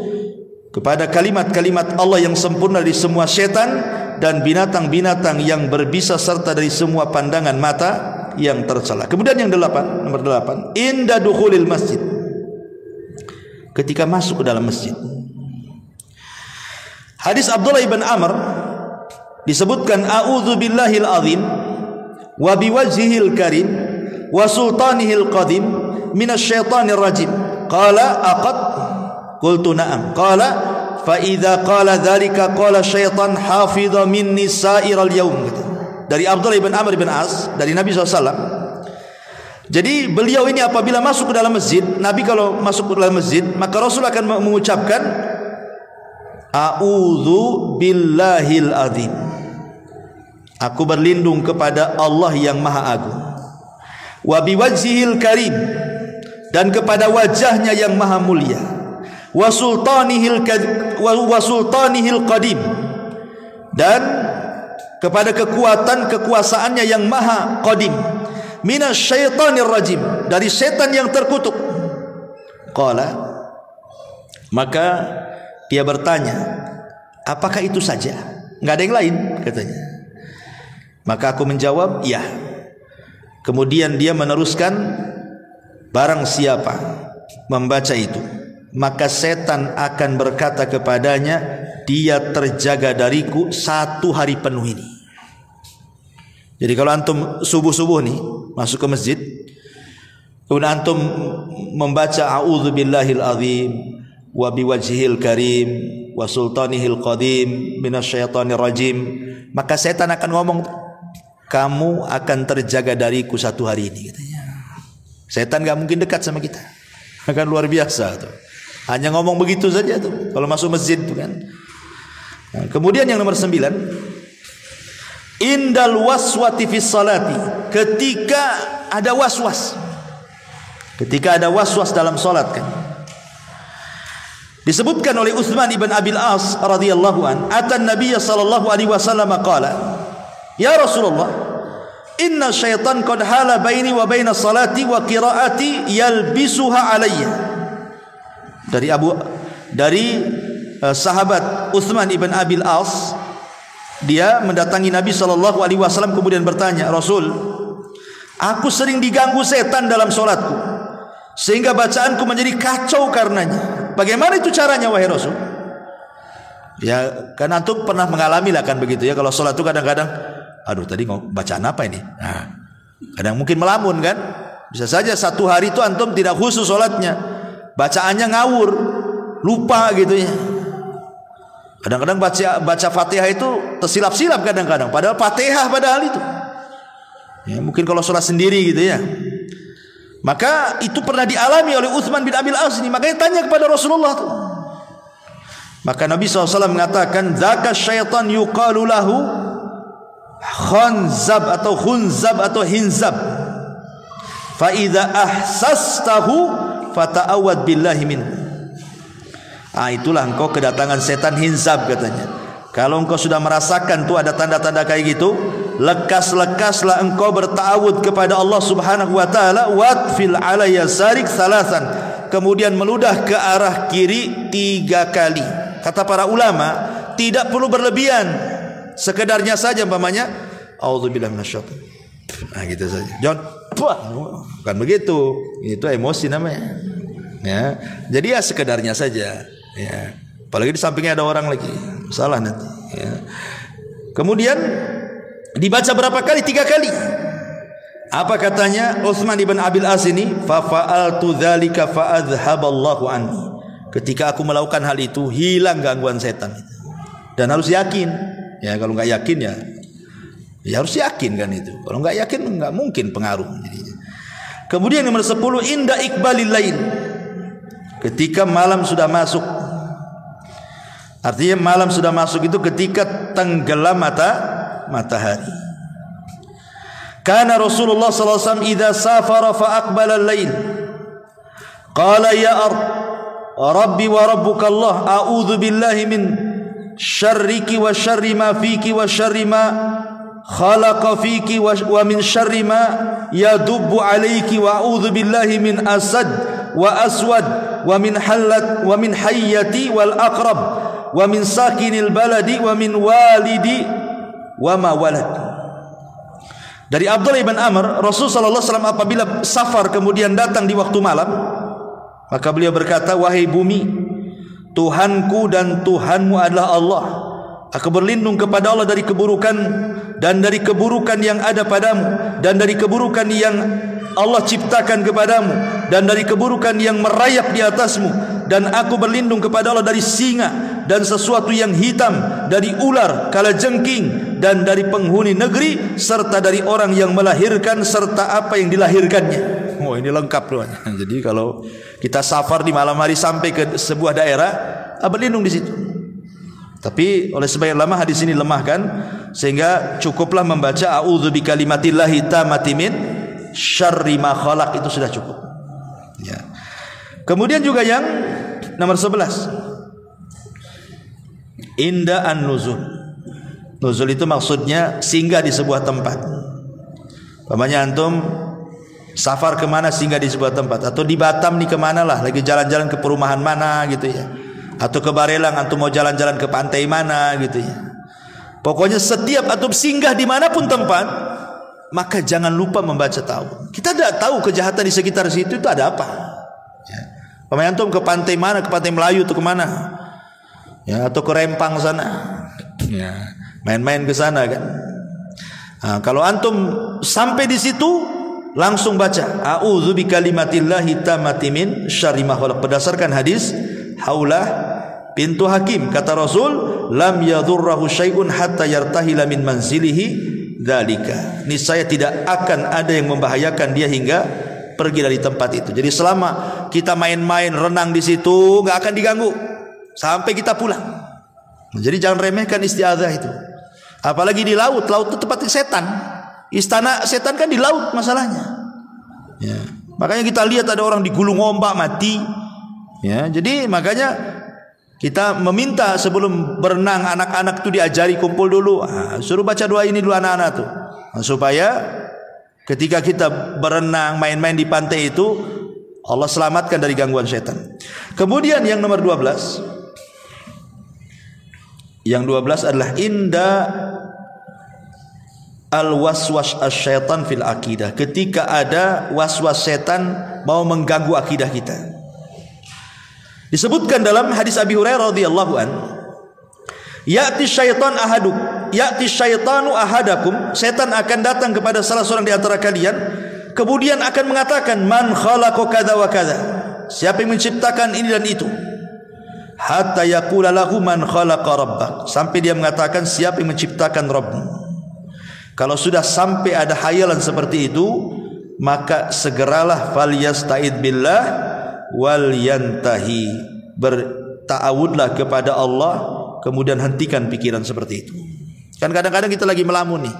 S1: kepada kalimat-kalimat Allah yang sempurna dari semua setan dan binatang-binatang yang berbisa serta dari semua pandangan mata yang tercela. Kemudian yang nomor 8, inda dukhulil masjid. Ketika masuk ke dalam masjid. Hadis Abdullah ibn Amr disebutkan a'udzu billahil azim wa biwajhihil karim wa sultanihil qadim minasyaitonir rajim. Qala aqad qultu na'am. Qala fa idza qala dzalika qala syaitan hafidha minni sa'iral yaum. Dari Abdullah ibn Amr ibn As dari Nabi SAW. Jadi beliau ini apabila masuk ke dalam masjid, Nabi kalau masuk ke dalam masjid, maka Rasul akan mengucapkan a'udzu billahil azim. Aku berlindung kepada Allah yang Maha Agung. Wa biwajhihil karim, dan kepada wajahnya yang Maha Mulia. Wa sultanihil qadim, dan kepada kekuasaannya yang Maha Qadim. Minasyaitonir rajim, dari setan yang terkutuk. Qala, maka dia bertanya, apakah itu saja? Enggak ada yang lain katanya. Maka aku menjawab, ya. Kemudian dia meneruskan, barang siapa membaca itu, maka setan akan berkata kepadanya, dia terjaga dariku 1 hari penuh ini. Jadi kalau antum subuh-subuh nih masuk ke masjid, kemudian antum membaca a'udzu billahil azim wa biwajhihil karim wa sultanihil qadim minasyaitonir rajim, maka setan akan ngomong, kamu akan terjaga dariku 1 hari ini katanya. Setan gak mungkin dekat sama kita, akan luar biasa tuh. Hanya ngomong begitu saja tuh kalau masuk masjid tuh kan. Nah, kemudian yang nomor 9, indal waswati fis salati, ketika ada waswas. Ketika ada waswas dalam salat kan. Disebutkan oleh Utsman ibn Abil As radhiyallahu an, atan Nabiy sallallahu alaihi wasallam qala, ya Rasulullah, inna syaitan qad hala baini wa baina salati wa qiraati yalbisuha alayya. Dari sahabat Utsman ibn Abil As, dia mendatangi Nabi sallallahu alaihi wasallam kemudian bertanya, Rasul, aku sering diganggu setan dalam salatku sehingga bacaanku menjadi kacau karenanya. Bagaimana itu caranya wahai Rasul? Ya kan antum pernah mengalami lah kan begitu ya. Kalau sholat itu kadang-kadang, aduh tadi bacaan apa ini? Nah, kadang mungkin melamun kan. Bisa saja 1 hari itu antum tidak khusus sholatnya, bacaannya ngawur, lupa gitu ya. Kadang-kadang baca Fatihah itu tersilap-silap kadang-kadang, padahal Fatihah padahal itu. Ya, mungkin kalau sholat sendiri gitu ya. Maka itu pernah dialami oleh Utsman bin Abil As ini. Makanya tanya kepada Rasulullah tuh. Maka Nabi SAW mengatakan, zaka syaitan yuqalu lahu khanzab atau hinzab. Fa idza ahsastahu fata'awad billahi min. Itulah engkau kedatangan setan hinzab katanya. Kalau engkau sudah merasakan tuh ada tanda-tanda kayak gitu, lekas-lekaslah engkau berta'awud kepada Allah Subhanahu wa taala, watfil ala yasarik salasan, kemudian meludah ke arah kiri 3 kali. Kata para ulama, tidak perlu berlebihan, sekedarnya saja umpamanya auzubillahi minasyaitonir. Gitu saja. John, bukan begitu. Itu emosi namanya. Ya. Jadi ya sekedarnya saja, ya. Apalagi di sampingnya ada orang lagi, salah nanti ya. Kemudian dibaca berapa kali? 3 kali. Apa katanya Utsman ibn Abil As ini? Fa fa'altu dzalika fa adhhaballahu anni. Ketika aku melakukan hal itu, hilang gangguan setan itu. Dan harus yakin. Ya kalau nggak yakin ya Ya harus yakin kan itu. Kalau nggak yakin nggak mungkin pengaruh. Kemudian nomor 10, inda iqbalil lail. Ketika malam sudah masuk. Artinya malam sudah masuk itu ketika tenggelam matahari. Kana Rasulullah sallallahu alaihi wasallam idza safara fa aqbala al-lail. Qala ya ard rabbi wa rabbuka Allah a'udzu billahi min syarriki wa syarri ma fiki wa syarri ma khalaqa fiki wa min syarri ma yadubbu alayki wa a'udzu billahi min asad wa aswad wa min halat wa min hayyati wal aqrab wa min sakinil baladi wa min walidi wa ma walad. Dari Abdullah ibn Amr, Rasul sallallahu alaihi wasallam apabila safar kemudian datang di waktu malam, maka beliau berkata, wahai bumi, Tuhanku dan Tuhanmu adalah Allah. Aku berlindung kepada Allah dari keburukan dan dari keburukan yang ada padamu dan dari keburukan yang Allah ciptakan kepadamu dan dari keburukan yang merayap di atasmu, dan aku berlindung kepada Allah dari singa dan sesuatu yang hitam, dari ular, kalajengking, dan dari penghuni negeri, serta dari orang yang melahirkan serta apa yang dilahirkannya. Oh, ini lengkap loh. Jadi kalau kita safar di malam hari sampai ke sebuah daerah, berlindung di situ. Tapi oleh sebagian ulama hadis ini lemah kan, sehingga cukuplah membaca a'udzu bikalimatillahi tammati min syarri ma khalaq, itu sudah cukup. Ya. Kemudian juga yang nomor 11, inda an-nuzul. Nuzul itu maksudnya singgah di sebuah tempat. Pamannya antum safar kemana, singgah di sebuah tempat, atau di Batam nih kemana lah, lagi jalan-jalan ke perumahan mana gitu ya, atau ke Barelang antum mau jalan-jalan ke pantai mana gitu ya. Pokoknya setiap antum singgah dimanapun tempat, maka jangan lupa membaca ta'awudz. Kita tidak tahu kejahatan di sekitar situ itu ada apa ya. Pamannya antum ke pantai mana, ke pantai Melayu atau kemana ya, atau ke Rempang sana ya, main-main ke sana kan. Nah, kalau antum sampai di situ langsung baca a'udzu bikalimatillahi tammati min syarri ma khalaq, berdasarkan hadis Haulah pintu Hakim, kata Rasul, lam yadurrahu syai'un hatta yartahila min manzilihi dzalika. Niscaya tidak akan ada yang membahayakan dia hingga pergi dari tempat itu. Jadi selama kita main-main renang di situ nggak akan diganggu sampai kita pulang. Jadi jangan remehkan isti'adzah itu. Apalagi di laut, laut itu tempat setan. Istana setan kan di laut masalahnya. Ya. Makanya kita lihat ada orang digulung ombak mati. Ya, jadi makanya kita meminta sebelum berenang anak-anak itu diajari kumpul dulu. Suruh baca doa ini dulu anak-anak tuh. Supaya ketika kita berenang main-main di pantai itu Allah selamatkan dari gangguan setan. Kemudian yang nomor 12. Yang 12 adalah inda al-waswas asy-syaitan fil aqidah. Ketika ada waswas setan mau mengganggu akidah kita. Disebutkan dalam hadis Abi Hurairah radhiyallahu an, ya'ti syaitanu ahadakum, setan akan datang kepada salah seorang di antara kalian, kemudian akan mengatakan, man khalaqa kadza wa kadza, siapa yang menciptakan ini dan itu, hatta yaqula lahu man khalaqa rabbak, sampai dia mengatakan siapa yang menciptakan Rabbmu. Kalau sudah sampai ada hayalan seperti itu, maka segeralah falyasta'id billah wal yantahi, berta'awudlah kepada Allah, kemudian hentikan pikiran seperti itu. Kan kadang-kadang kita lagi melamun nih,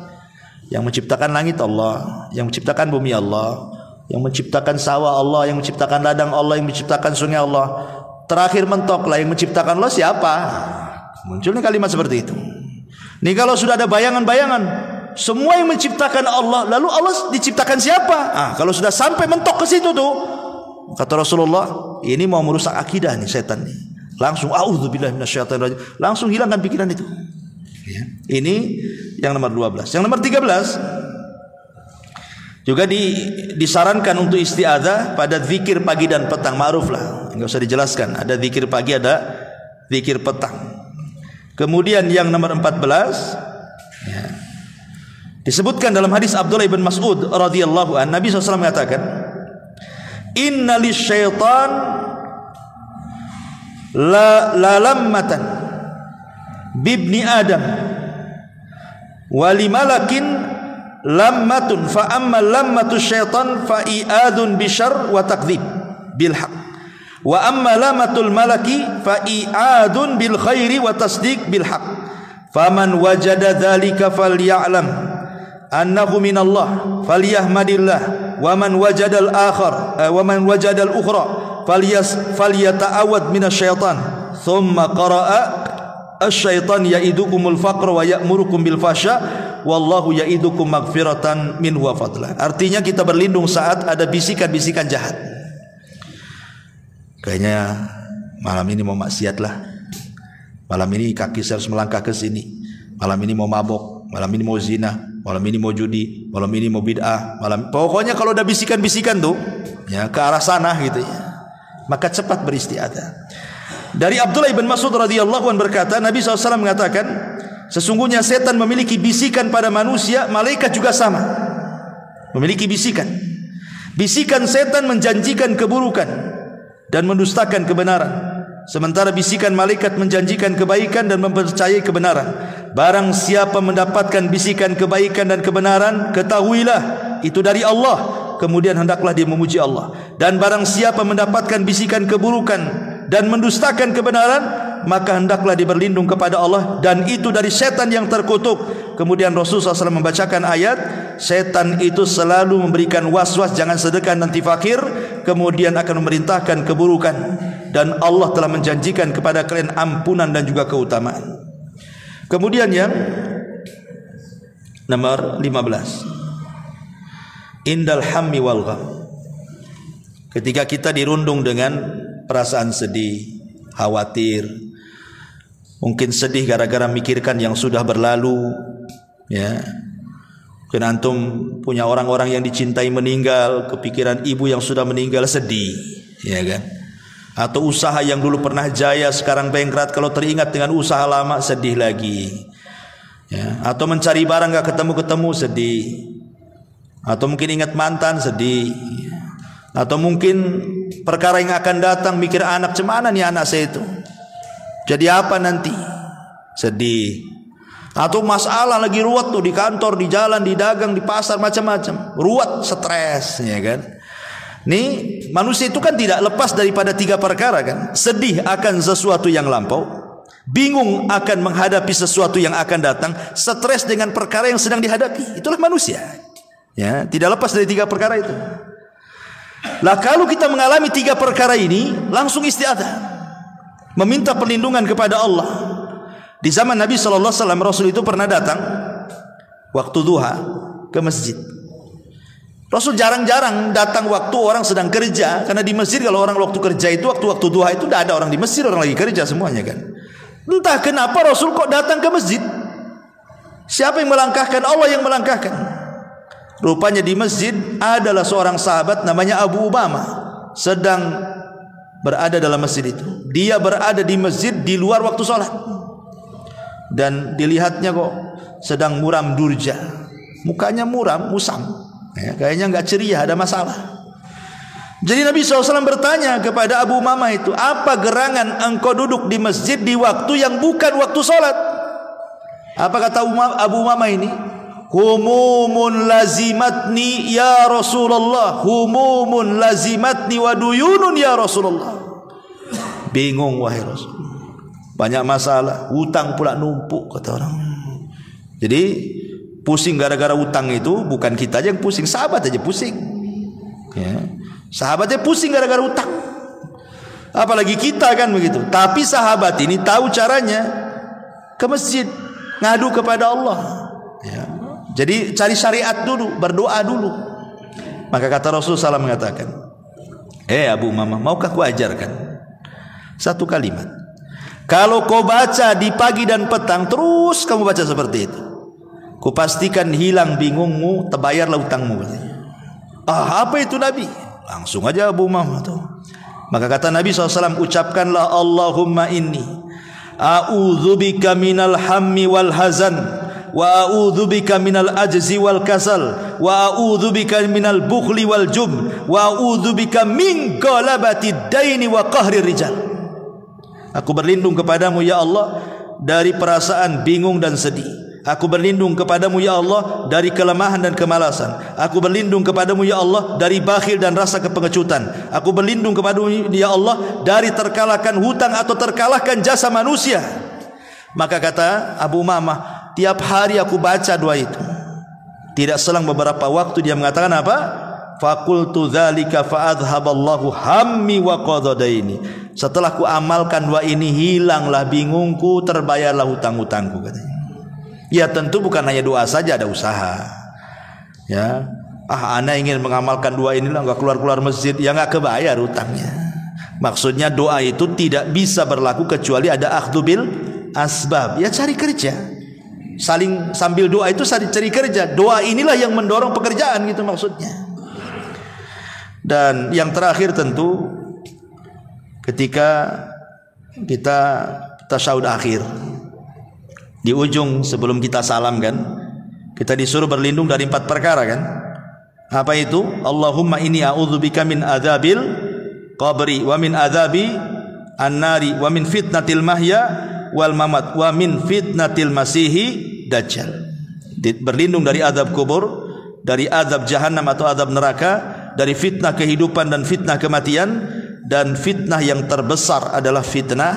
S1: yang menciptakan langit Allah, yang menciptakan bumi Allah, yang menciptakan sawah Allah, yang menciptakan ladang Allah, yang menciptakan sungai Allah, terakhir mentok lah yang menciptakan Allah siapa? Munculnya kalimat seperti itu. Nih kalau sudah ada bayangan-bayangan semua yang menciptakan Allah, lalu Allah diciptakan siapa? Kalau sudah sampai mentok ke situ tuh, kata Rasulullah, ini mau merusak akidah nih setan nih. Langsung a'udzubillahi minasyaitonirrajim, langsung hilangkan pikiran itu. Ya. Ini yang nomor 12. Yang nomor 13 juga disarankan untuk isti'adzah pada zikir pagi dan petang, ma'ruf lah, enggak usah dijelaskan. Ada zikir pagi, ada zikir petang. Kemudian yang nomor 14 ya, disebutkan dalam hadis Abdullah bin Mas'ud radhiyallahu an, Nabi SAW mengatakan, inna lisyaitan la lammatan bibni Adam walimalakin lammatun fa amma lammatu syaitan fa i'adun bisyarr wa takdzib bil haqq wa amma lammatul malaki fa i'adun bil khairi wa tasdiq bil haqq faman wajada dzalika falya'lam annahu minallah falyahmadillah wa man wajada al-akhar wa man wajada al-ukhra falyata'awad minasyaitan thumma qara'a asy-syaitan ya'idukumul faqra wa ya'murukum bil fahsya wallahu ya'idukum maghfiratan minhu wa fadla. Artinya kita berlindung saat ada bisikan-bisikan jahat. Kayaknya malam ini mau maksiat lah, malam ini kaki saya harus melangkah ke sini, malam ini mau mabok, malam ini mau zina, malam ini mau judi, malam ini mau bid'ah, pokoknya kalau ada bisikan-bisikan tuh ya ke arah sana gitu ya, maka cepat beristiadah. Dari Abdullah bin Mas'ud radhiyallahu anhu berkata, Nabi SAW mengatakan, sesungguhnya setan memiliki bisikan pada manusia, malaikat juga sama memiliki bisikan. Bisikan setan menjanjikan keburukan dan mendustakan kebenaran, sementara bisikan malaikat menjanjikan kebaikan dan mempercayai kebenaran. Barang siapa mendapatkan bisikan kebaikan dan kebenaran, ketahuilah itu dari Allah, kemudian hendaklah dia memuji Allah. Dan barang siapa mendapatkan bisikan keburukan dan mendustakan kebenaran, maka hendaklah dia berlindung kepada Allah, dan itu dari setan yang terkutuk. Kemudian Rasulullah SAW membacakan ayat, setan itu selalu memberikan waswas jangan sedekah nanti fakir, kemudian akan memerintahkan keburukan, dan Allah telah menjanjikan kepada kalian ampunan dan juga keutamaan. Kemudian yang nomor 15, indal hammi wal gham. Ketika kita dirundung dengan perasaan sedih, khawatir, mungkin sedih gara-gara mikirkan yang sudah berlalu, ya. Mungkin antum punya orang-orang yang dicintai meninggal, kepikiran ibu yang sudah meninggal, sedih, ya kan? Atau usaha yang dulu pernah jaya sekarang bangkrut, kalau teringat dengan usaha lama sedih lagi, ya. Atau mencari barang gak ketemu-ketemu, sedih. Atau mungkin ingat mantan, sedih. Atau mungkin perkara yang akan datang, mikir anak, cemana nih anak saya itu, jadi apa nanti, sedih. Atau masalah lagi ruwet tuh di kantor, di jalan, di dagang, di pasar, macam-macam, ruwet, stres, ya kan. Nih manusia itu kan tidak lepas daripada 3 perkara kan. Sedih akan sesuatu yang lampau, bingung akan menghadapi sesuatu yang akan datang, stres dengan perkara yang sedang dihadapi. Itulah manusia, ya, tidak lepas dari 3 perkara itu. Lah kalau kita mengalami 3 perkara ini, langsung istiadah, meminta perlindungan kepada Allah. Di zaman Nabi SAW, Rasul itu pernah datang waktu duha ke masjid. Rasul jarang-jarang datang waktu orang sedang kerja, karena di masjid kalau orang waktu kerja itu, waktu duha itu tidak ada orang di masjid, orang lagi kerja semuanya kan. Entah kenapa Rasul kok datang ke masjid. Siapa yang melangkahkan? Allah yang melangkahkan. Rupanya di masjid adalah seorang sahabat namanya Abu Umamah sedang berada dalam masjid itu. Dia berada di masjid di luar waktu sholat, dan dilihatnya kok sedang muram durja, mukanya muram, musam, ya, kayaknya nggak ceria, ada masalah. Jadi Nabi SAW bertanya kepada Abu Umamah itu, apa gerangan engkau duduk di masjid di waktu yang bukan waktu sholat? Apa kata Abu Umamah ini? Humumun lazimatni ya Rasulullah, humumun lazimatni wa duyunun ya Rasulullah. Bingung wahai Rasul, banyak masalah, hutang pula numpuk kata orang. Jadi pusing gara-gara hutang itu bukan kita aja yang pusing, sahabat aja pusing, ya. Sahabatnya pusing gara-gara hutang, apalagi kita kan begitu. Tapi sahabat ini tahu caranya, ke masjid ngadu kepada Allah, ya. Jadi cari syariat dulu, berdoa dulu. Maka kata Rasulullah SAW mengatakan, Abu Umamah, maukah ku ajarkan satu kalimat? Kalau kau baca di pagi dan petang, terus kamu baca seperti itu, kupastikan hilang bingungmu, terbayarlah utangmu. Apa itu Nabi? Langsung aja Abu Umamah tuh. Maka kata Nabi SAW, ucapkanlah Allahumma inni a'udzubika minal hammi wal hazan, wa a'udzubika minal ajzi wal kasal, wa a'udzubika minal bukhli wal jubn, wa a'udzubika min ghalabati daini wa qahri rijal. Aku berlindung kepadamu ya Allah dari perasaan bingung dan sedih. Aku berlindung kepadamu ya Allah dari kelemahan dan kemalasan. Aku berlindung kepadamu ya Allah dari bakhil dan rasa kepengecutan. Aku berlindung kepadamu ya Allah dari terkalahkan hutang atau terkalahkan jasa manusia. Maka kata Abu Umamah, tiap hari aku baca doa itu. Tidak selang beberapa waktu dia mengatakan apa? Faqultu dzalika fa'adhaballahu hammi wa qadadaini. Setelah ku amalkan doa ini, hilanglah bingungku, terbayarlah hutang-hutangku, katanya. Ya tentu bukan hanya doa saja, ada usaha. Ya, ana ingin mengamalkan doa inilah, enggak keluar-keluar masjid, ya enggak kebayar hutangnya. Maksudnya doa itu tidak bisa berlaku kecuali ada akhdhu bil asbab. Ya cari kerja. Saling sambil doa itu cari kerja. Doa inilah yang mendorong pekerjaan gitu maksudnya. Dan yang terakhir tentu ketika kita tasyahud akhir, di ujung sebelum kita salam kan, kita disuruh berlindung dari 4 perkara kan. Apa itu? Allahumma inni a'udzubika min adzabil qabri wa min adzabi an-nari wa min fitnatil mahya wal mamat wa min fitnatil masihi dajjal. Berlindung dari azab kubur, dari azab jahanam atau azab neraka, dari fitnah kehidupan dan fitnah kematian, dan fitnah yang terbesar adalah fitnah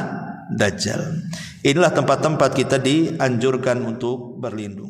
S1: dajjal. Inilah tempat-tempat kita dianjurkan untuk berlindung.